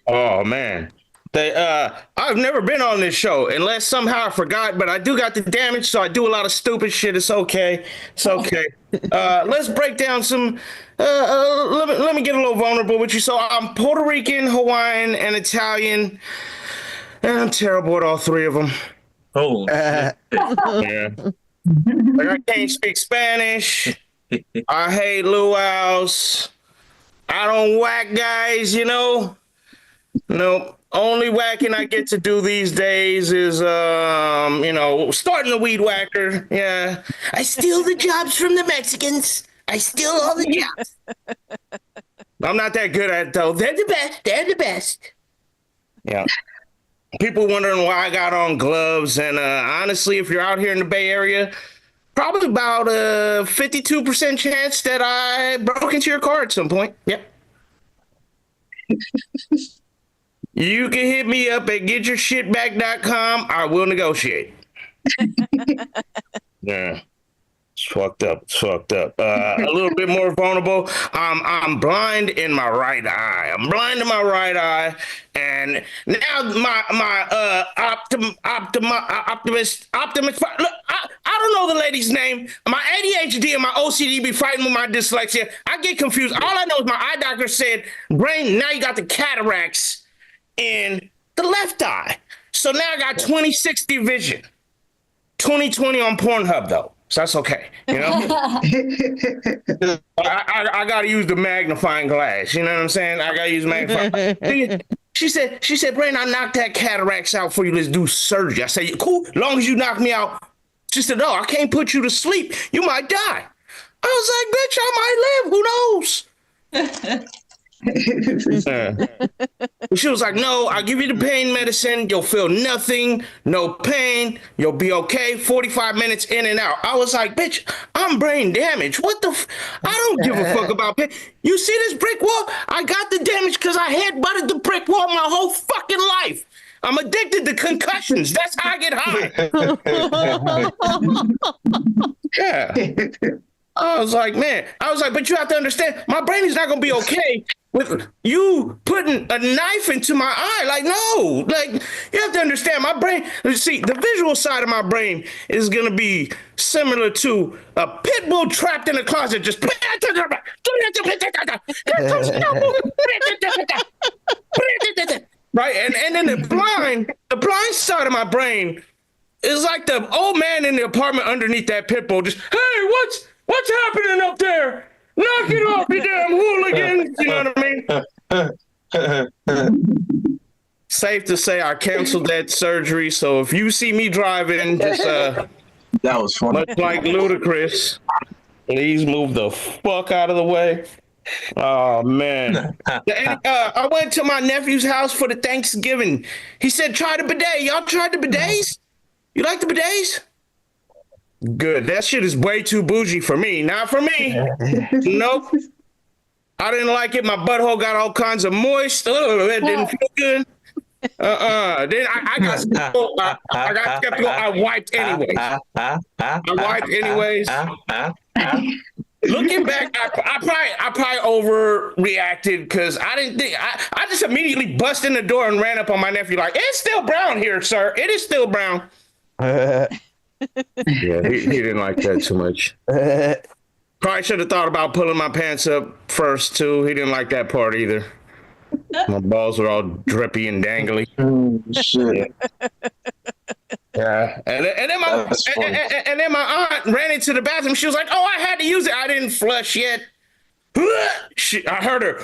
Oh, man. I've never been on this show unless somehow I forgot, but I do got the damage, so I do a lot of stupid shit. It's okay. Let's break down some. Let me get a little vulnerable with you. So I'm Puerto Rican, Hawaiian, and Italian, and I'm terrible at all three of them. Oh. Yeah. Like I can't speak Spanish. I hate luau's. I don't whack guys, you know. Nope. Only whacking I get to do these days is, starting the weed whacker. Yeah. I steal the jobs from the Mexicans. I steal all the jobs. I'm not that good at it, though. They're the best. Yeah. People wondering why I got on gloves. And honestly, if you're out here in the Bay Area, probably about a 52% chance that I broke into your car at some point. Yep. You can hit me up at getyourshitback.com. I will negotiate. Yeah. It's fucked up. A little bit more vulnerable. I'm blind in my right eye. And now my optimist. Look, I don't know the lady's name. My ADHD and my OCD be fighting with my dyslexia. I get confused. All I know is my eye doctor said, Brain, now you got the cataracts in the left eye. So now I got 20/60 vision. 20/20 on Pornhub, though. So that's okay, you know? I got to use the magnifying glass, you know what I'm saying? I got to use magnifying. She said, Brandon, I knocked that cataracts out for you. Let's do surgery. I said, cool, as long as you knock me out. She said, no, I can't put you to sleep. You might die. I was like, bitch, I might live. Who knows? She was like, no, I'll give you the pain medicine. You'll feel nothing, no pain. You'll be okay. 45 minutes in and out. I was like, bitch, I'm brain damaged. What the I don't give a fuck about pain. You see this brick wall? I got the damage because I headbutted the brick wall my whole fucking life. I'm addicted to concussions. That's how I get high. Yeah. I was like, but you have to understand, my brain is not going to be okay with you putting a knife into my eye. Like, no, like, you have to understand, my brain, see, the visual side of my brain is going to be similar to a pit bull trapped in a closet, just right, and then the blind side of my brain is like the old man in the apartment underneath that pit bull, just, hey, what's happening up there? Knock it off, you damn hooligans! You know what I mean? Safe to say, I canceled that surgery. So if you see me driving, just that was funny. much like Ludacris, please move the fuck out of the way. Oh man! I went to my nephew's house for the Thanksgiving. He said, "Try the bidet." Y'all tried the bidets? You like the bidets? Good. That shit is way too bougie for me. Not for me. Nope. I didn't like it. My butthole got all kinds of moist. It didn't feel good. Then I got skeptical. I got skeptical. I wiped anyways. Looking back, I probably overreacted because I didn't think. I just immediately bust in the door and ran up on my nephew like, "It's still brown here, sir. It is still brown." Yeah, he didn't like that too much. Probably should have thought about pulling my pants up first too. He didn't like that part either. My balls were all drippy and dangly. Oh, shit. Yeah, and then my aunt ran into the bathroom. She was like, "Oh, I had to use it. I didn't flush yet." I heard her.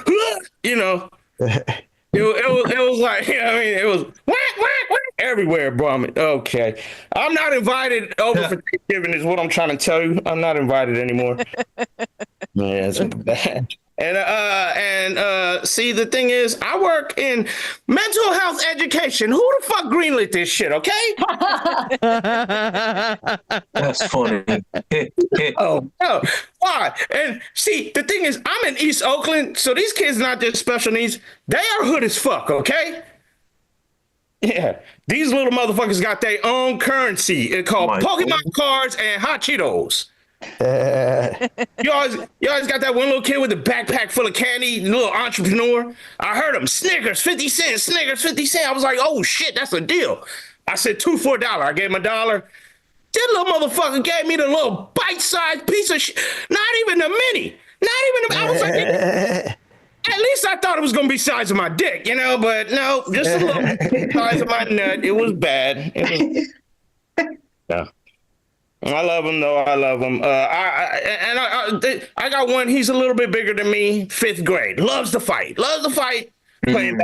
You know, it was like, you know, I mean, it was whack whack whack everywhere, bro. I mean, okay, I'm not invited over for Thanksgiving. Is what I'm trying to tell you. I'm not invited anymore. Yeah, it's bad. And see, the thing is, I work in mental health education. Who the fuck greenlit this shit, okay? That's funny. Oh, no. Why? And see, the thing is, I'm in East Oakland, so these kids not just special needs. They are hood as fuck, okay? Yeah. These little motherfuckers got their own currency. It's called Pokemon cards and hot Cheetos. You always got that one little kid with a backpack full of candy, little entrepreneur. I heard him, Snickers, 50 cents, Snickers, 50 cents. I was like, oh shit, that's a deal. I said $2 for $1. I gave him $1. That little motherfucker gave me the little bite-sized piece of shit. Not even a mini. I was like, at least I thought it was going to be size of my dick, you know, but no, just a little size of my nut. It was bad. Yeah. I love him, though. I love him. I got one. He's a little bit bigger than me. 5th grade. Loves to fight. Playing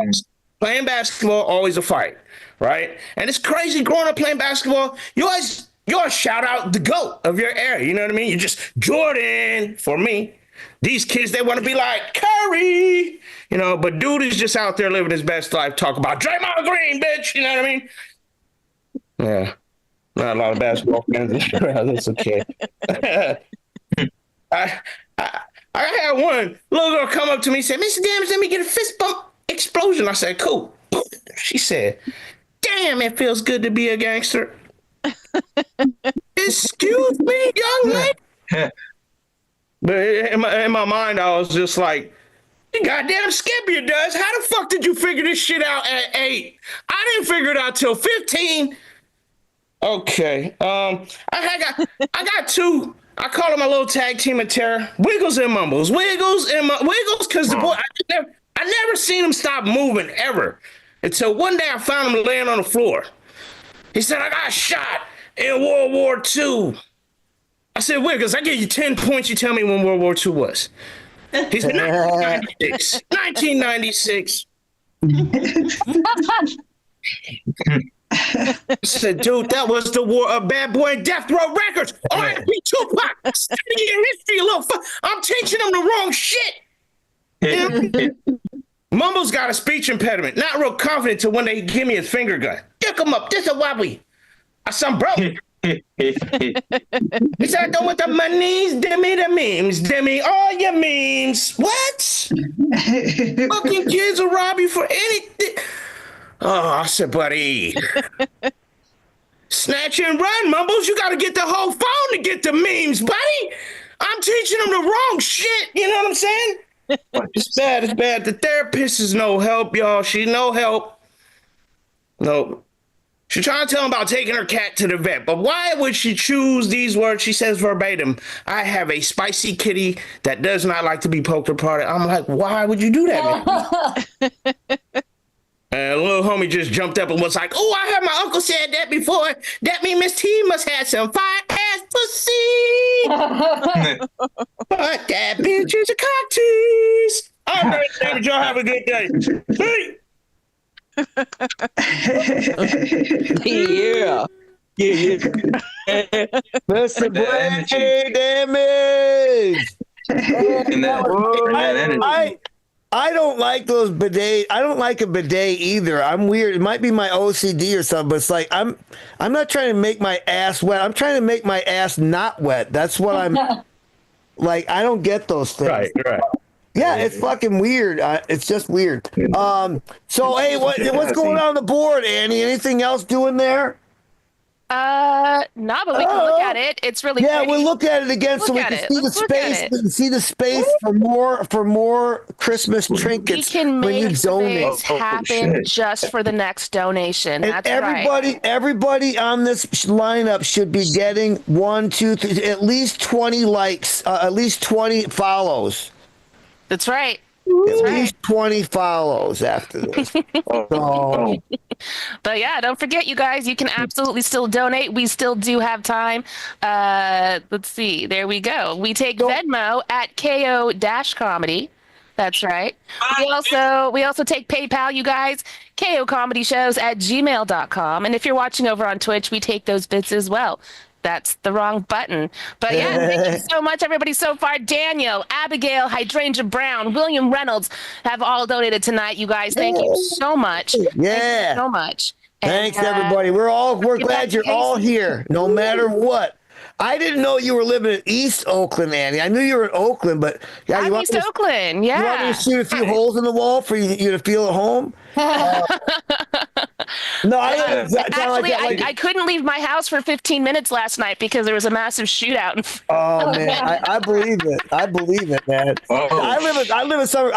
basketball, always a fight, right? And it's crazy growing up playing basketball. You always shout out the GOAT of your area. You know what I mean? You just Jordan for me. These kids, they want to be like Carrie, you know, but dude is just out there living his best life. Talk about Draymond Green, bitch. You know what I mean? Yeah. Not a lot of basketball fans. That's okay. I had one little girl come up to me and said, "Mr. Dams, let me get a fist bump explosion." I said, "Cool." She said, "Damn, it feels good to be a gangster." Excuse me, young lady. But in my mind, I was just like, "You goddamn Scipio does. How the fuck did you figure this shit out at 8? I didn't figure it out till 15. Okay. I got 2. I call them my little tag team of terror. Wiggles and Mumbles. Wiggles, because the boy, I never seen him stop moving ever. Until one day I found him laying on the floor. He said, "I got shot in World War II. I said, weird, because I gave you 10 points. You tell me when World War II was. He said, 1996. 1996. I said, dude, that was the war of Bad Boy and Death Row Records. R.I.P. Tupac. Studying history a little I'm teaching them the wrong shit. Mumbo's got a speech impediment. Not real confident till when they give me his finger gun. Pick him up. This is what we. I said, bro. He said, I don't want the monies. Demi the memes. Demi all your memes. What? Fucking kids will rob you for anything. Oh, I said, buddy. Snatch and run, Mumbles. You got to get the whole phone to get the memes, buddy. I'm teaching them the wrong shit. You know what I'm saying? It's bad. It's bad. The therapist is no help, y'all. She no help. No. She's trying to tell him about taking her cat to the vet, but why would she choose these words? She says verbatim, I have a spicy kitty that does not like to be poked or prodded. I'm like, why would you do that, man? And little homie just jumped up and was like, oh, I heard my uncle said that before. That means Miss T must have some fire-ass pussy. But that bitch is a cock tease. All right, damn, y'all have a good day. Hey. Yeah. Mr. Brain damage. I don't like those bidets. I don't like a bidet either. I'm weird. It might be my OCD or something, but it's like I'm not trying to make my ass wet. I'm trying to make my ass not wet. That's what I'm like. I don't get those things. Right. Yeah, it's fucking weird. It's just weird. So hey, what's going on the board, Annie? Anything else doing there? No, but we can look at it. It's really yeah. pretty. We'll look at it again so we can see the space. We can see the space for more Christmas trinkets. We can when you make donate. space happen just for the next donation. And That's everybody on this lineup should be getting 1, 2, 3, at least 20 likes, at least 20 follows. That's right. At least 20 follows after this. So, but yeah, don't forget, you guys, you can absolutely still donate. We still do have time. Let's see. There we go. We take Venmo at KO-comedy. That's right. We also take PayPal, you guys. KOComedyShows@gmail.com. And if you're watching over on Twitch, we take those bits as well. That's the wrong button. But yeah, thank you so much, everybody, so far. Daniel, Abigail, Hydrangea Brown, William Reynolds have all donated tonight, you guys. Thank you so much. Yeah. Thank you so much. Thanks, everybody. We're glad you're all here, no matter what. I didn't know you were living in East Oakland, Annie. I knew you were in Oakland, but yeah, I'm East Oakland. Yeah. You want me to shoot a few holes in the wall for you to feel at home? No, I couldn't leave my house for 15 minutes last night because there was a massive shootout. Oh man, I believe it. I believe it, man. I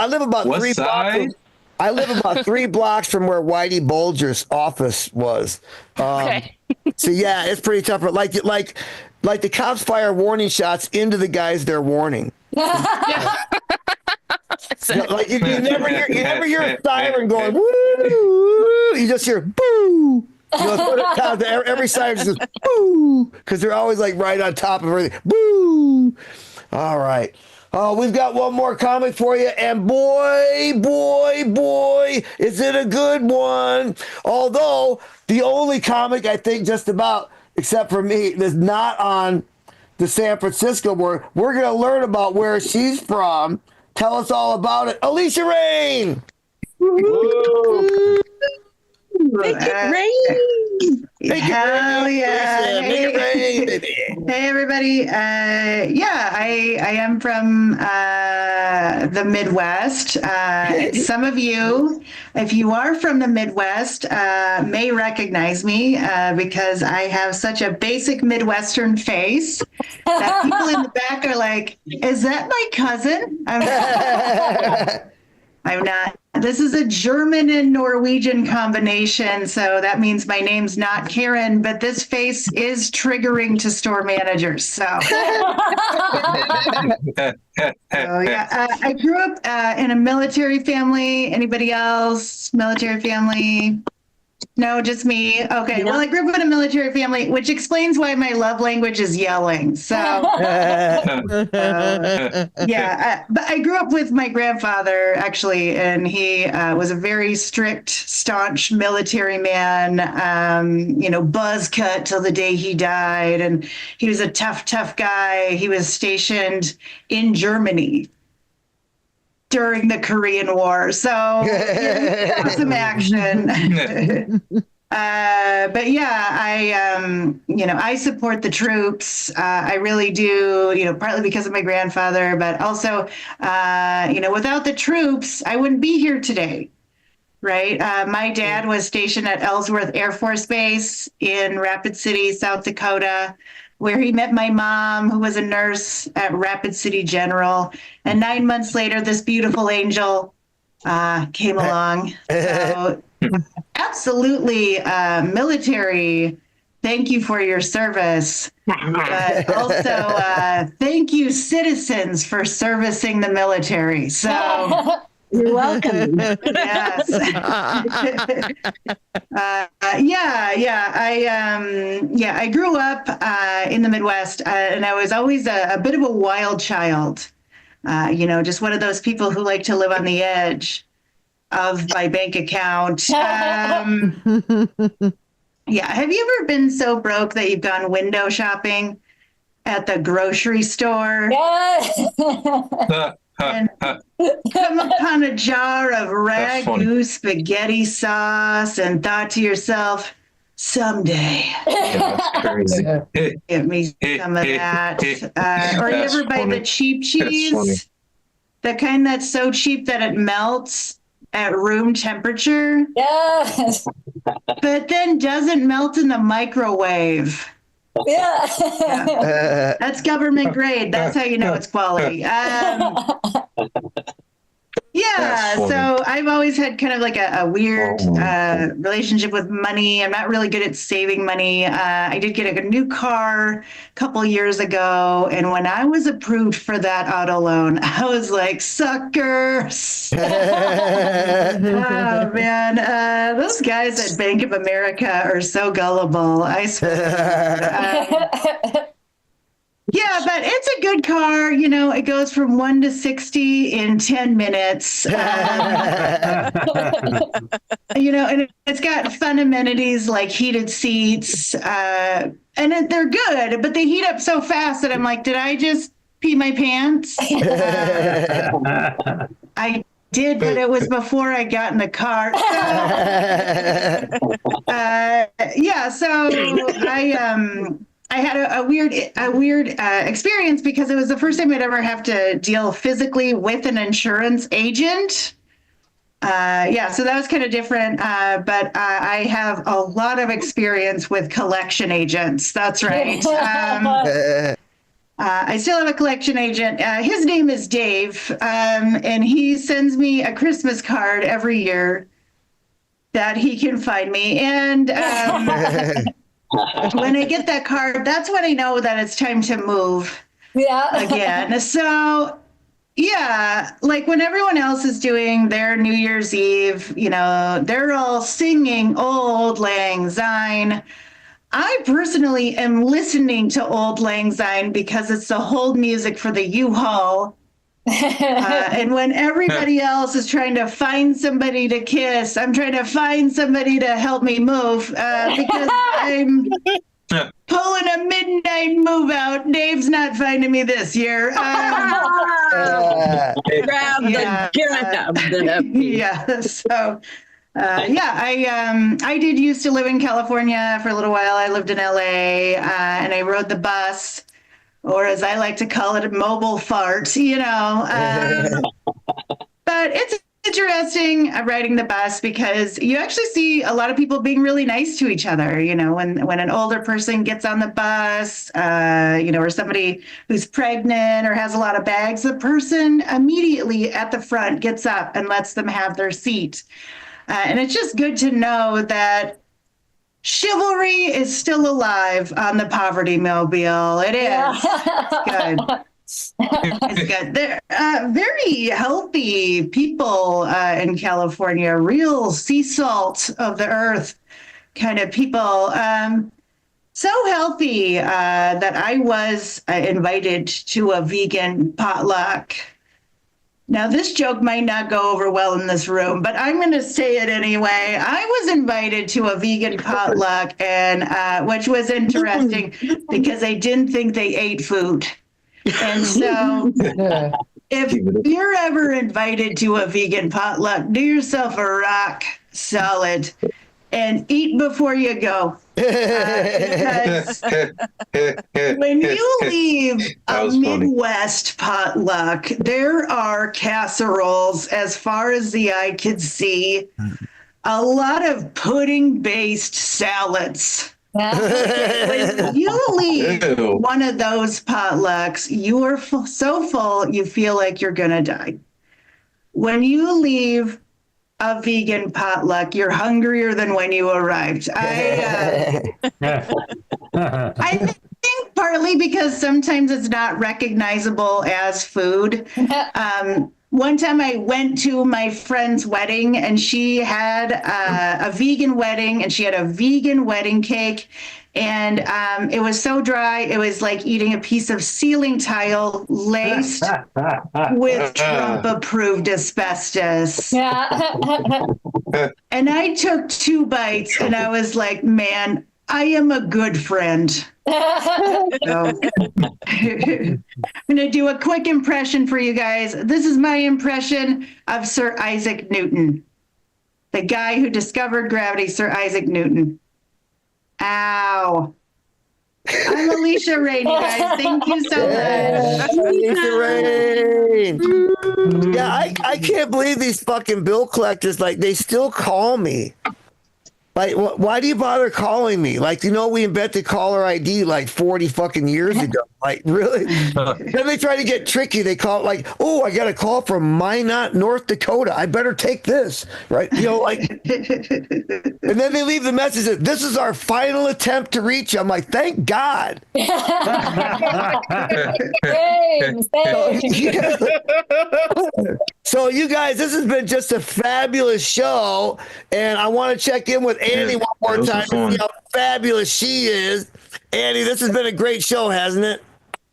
live about What 3 side? blocks. I live about 3 blocks from where Whitey Bulger's office was. Okay. So yeah, it's pretty tough. But like the cops fire warning shots into the guys they're warning. Like you never hear a siren going woo. You just hear boo. Every siren just boo because they're always like right on top of everything. Boo. All right. Oh, we've got one more comic for you, and boy, is it a good one. Although the only comic I think just about, except for me, that's not on the San Francisco board. We're going to learn about where she's from. Tell us all about it. Alicia Rain. Make it rain. Hell yeah. Hey everybody. I am from the Midwest. Some of you, if you are from the Midwest, may recognize me because I have such a basic Midwestern face that people in the back are like, is that my cousin? I'm not. This is a German and Norwegian combination, so that means my name's not Karen, but this face is triggering to store managers. So, I grew up in a military family. Anybody else? Military family? No, just me. Okay. Well, I grew up in a military family, which explains why my love language is yelling. So, yeah. But I grew up with my grandfather, actually, and he was a very strict, staunch military man, buzz cut till the day he died. And he was a tough, tough guy. He was stationed in Germany during the Korean War. So some action. But yeah, I support the troops. I really do, partly because of my grandfather, but also, without the troops, I wouldn't be here today. Right. My dad was stationed at Ellsworth Air Force Base in Rapid City, South Dakota, where he met my mom, who was a nurse at Rapid City General. And 9 months later, this beautiful angel came along. So, absolutely, military, thank you for your service. But also, thank you, citizens, for servicing the military. So, you're welcome. Yes. I grew up in the Midwest, and I was always a bit of a wild child. Just one of those people who like to live on the edge of my bank account. Have you ever been so broke that you've gone window shopping at the grocery store? Yeah. And come upon a jar of ragu spaghetti sauce and thought to yourself, someday get me some of that. Or you ever buy the cheap cheese? The kind that's so cheap that it melts at room temperature? Yes. But then doesn't melt in the microwave. Yeah. That's government grade. That's how you know it's quality. So I've always had kind of like a weird relationship with money. I'm not really good at saving money. I did get a new car a couple years ago, and when I was approved for that auto loan, I was like, suckers. Oh man, those guys at Bank of America are so gullible. I swear. Yeah, but it's a good car. It goes from 1 to 60 in 10 minutes. And it's got fun amenities like heated seats. And they're good, but they heat up so fast that I'm like, did I just pee my pants? I did, but it was before I got in the car. I had a weird experience because it was the first time I'd ever have to deal physically with an insurance agent. So that was kind of different. But I have a lot of experience with collection agents. That's right. I still have a collection agent. His name is Dave, and he sends me a Christmas card every year that he can find me. And when I get that card, that's when I know that it's time to move again. So, like when everyone else is doing their New Year's Eve, they're all singing Old Lang Syne. I personally am listening to Old Lang Syne because it's the hold music for the U-Haul. And when everybody else is trying to find somebody to kiss, I'm trying to find somebody to help me move because I'm pulling a midnight move out. Dave's not finding me this year. Grab the gun. Yeah. So. I did used to live in California for a little while. I lived in LA and I rode the bus, or as I like to call it, a mobile fart, But it's interesting riding the bus because you actually see a lot of people being really nice to each other. When an older person gets on the bus, or somebody who's pregnant or has a lot of bags, the person immediately at the front gets up and lets them have their seat. And it's just good to know that chivalry is still alive on the Poverty Mobile. It is. Good. It's good. They're very healthy people in California, real sea salt of the earth kind of people. So healthy that I was invited to a vegan potluck. Now, this joke might not go over well in this room, but I'm going to say it anyway. I was invited to a vegan potluck, and which was interesting because I didn't think they ate food. And so if you're ever invited to a vegan potluck, do yourself a rock solid and eat before you go. Because when you leave a Midwest potluck, there are casseroles as far as the eye can see, a lot of pudding-based salads. When you leave one of those potlucks, you are so full you feel like you're going to die. When you leave a vegan potluck, you're hungrier than when you arrived. I think partly because sometimes it's not recognizable as food. One time I went to my friend's wedding and she had a vegan wedding and she had a vegan wedding cake. And it was so dry, it was like eating a piece of ceiling tile laced with Trump-approved asbestos. Yeah. And I took 2 bites and I was like, man, I am a good friend. So, I'm going to do a quick impression for you guys. This is my impression of Sir Isaac Newton, the guy who discovered gravity, Sir Isaac Newton. Ow. I'm Alicia Rain, you guys. Thank you so much. Alicia Rain. Yeah, I can't believe these fucking bill collectors, like, they still call me. Like, why do you bother calling me? Like, we invented caller ID like 40 fucking years ago. Like, really? Then they try to get tricky. They call it like, oh, I got a call from Minot, North Dakota. I better take this, right? And then they leave the message that this is our final attempt to reach you. I'm like, thank God. So you guys, this has been just a fabulous show, and I want to check in with Annie one more time to see how fabulous she is. Annie, this has been a great show, hasn't it?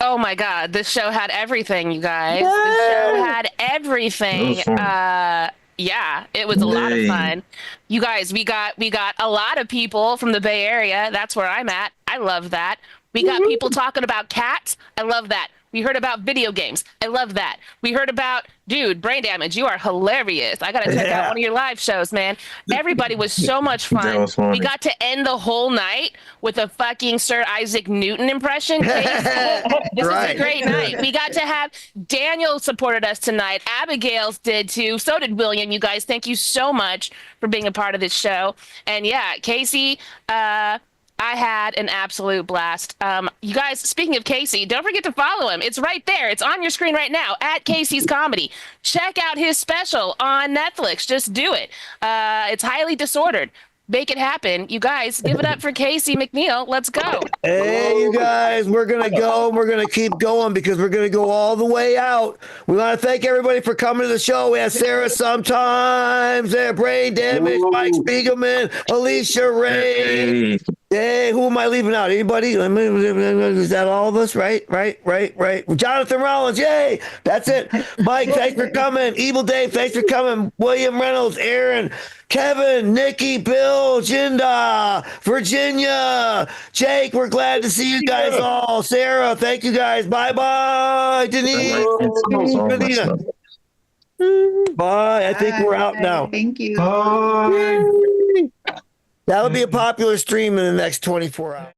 Oh my God, this show had everything, you guys. This show had everything. Yeah, it was a lot of fun. You guys, we got a lot of people from the Bay Area. That's where I'm at. I love that. We got people talking about cats. I love that. We heard about video games. I love that. We heard about, dude, Brain Damage. You are hilarious. I got to check out one of your live shows, man. Everybody was so much fun. We got to end the whole night with a fucking Sir Isaac Newton impression. This is a great night. We got to have Daniel supported us tonight. Abigail's did too. So did William. You guys, thank you so much for being a part of this show. And yeah, Casey, I had an absolute blast. You guys, speaking of Casey, don't forget to follow him. It's right there. It's on your screen right now, at Casey's Comedy. Check out his special on Netflix. Just do it. It's highly disordered. Make it happen. You guys, give it up for Casey McNeil. Let's go. Hey, you guys, we're going to go. We're going to keep going because we're going to go all the way out. We want to thank everybody for coming to the show. We have Sarah Sometimes, Brain Damage, Mike Spiegelman, Alicia Ray. Hey, who am I leaving out? Anybody? Is that all of us? Right. Jonathan Rollins, yay. That's it. Mike, thanks for coming. Evil Dave, thanks for coming. William Reynolds, Aaron, Kevin, Nikki, Bill, Jinda, Virginia, Jake, we're glad to see you guys all. Sarah, thank you guys. Bye-bye. Denise. Bye. I think we're out now. Thank you. That'll be a popular stream in the next 24 hours.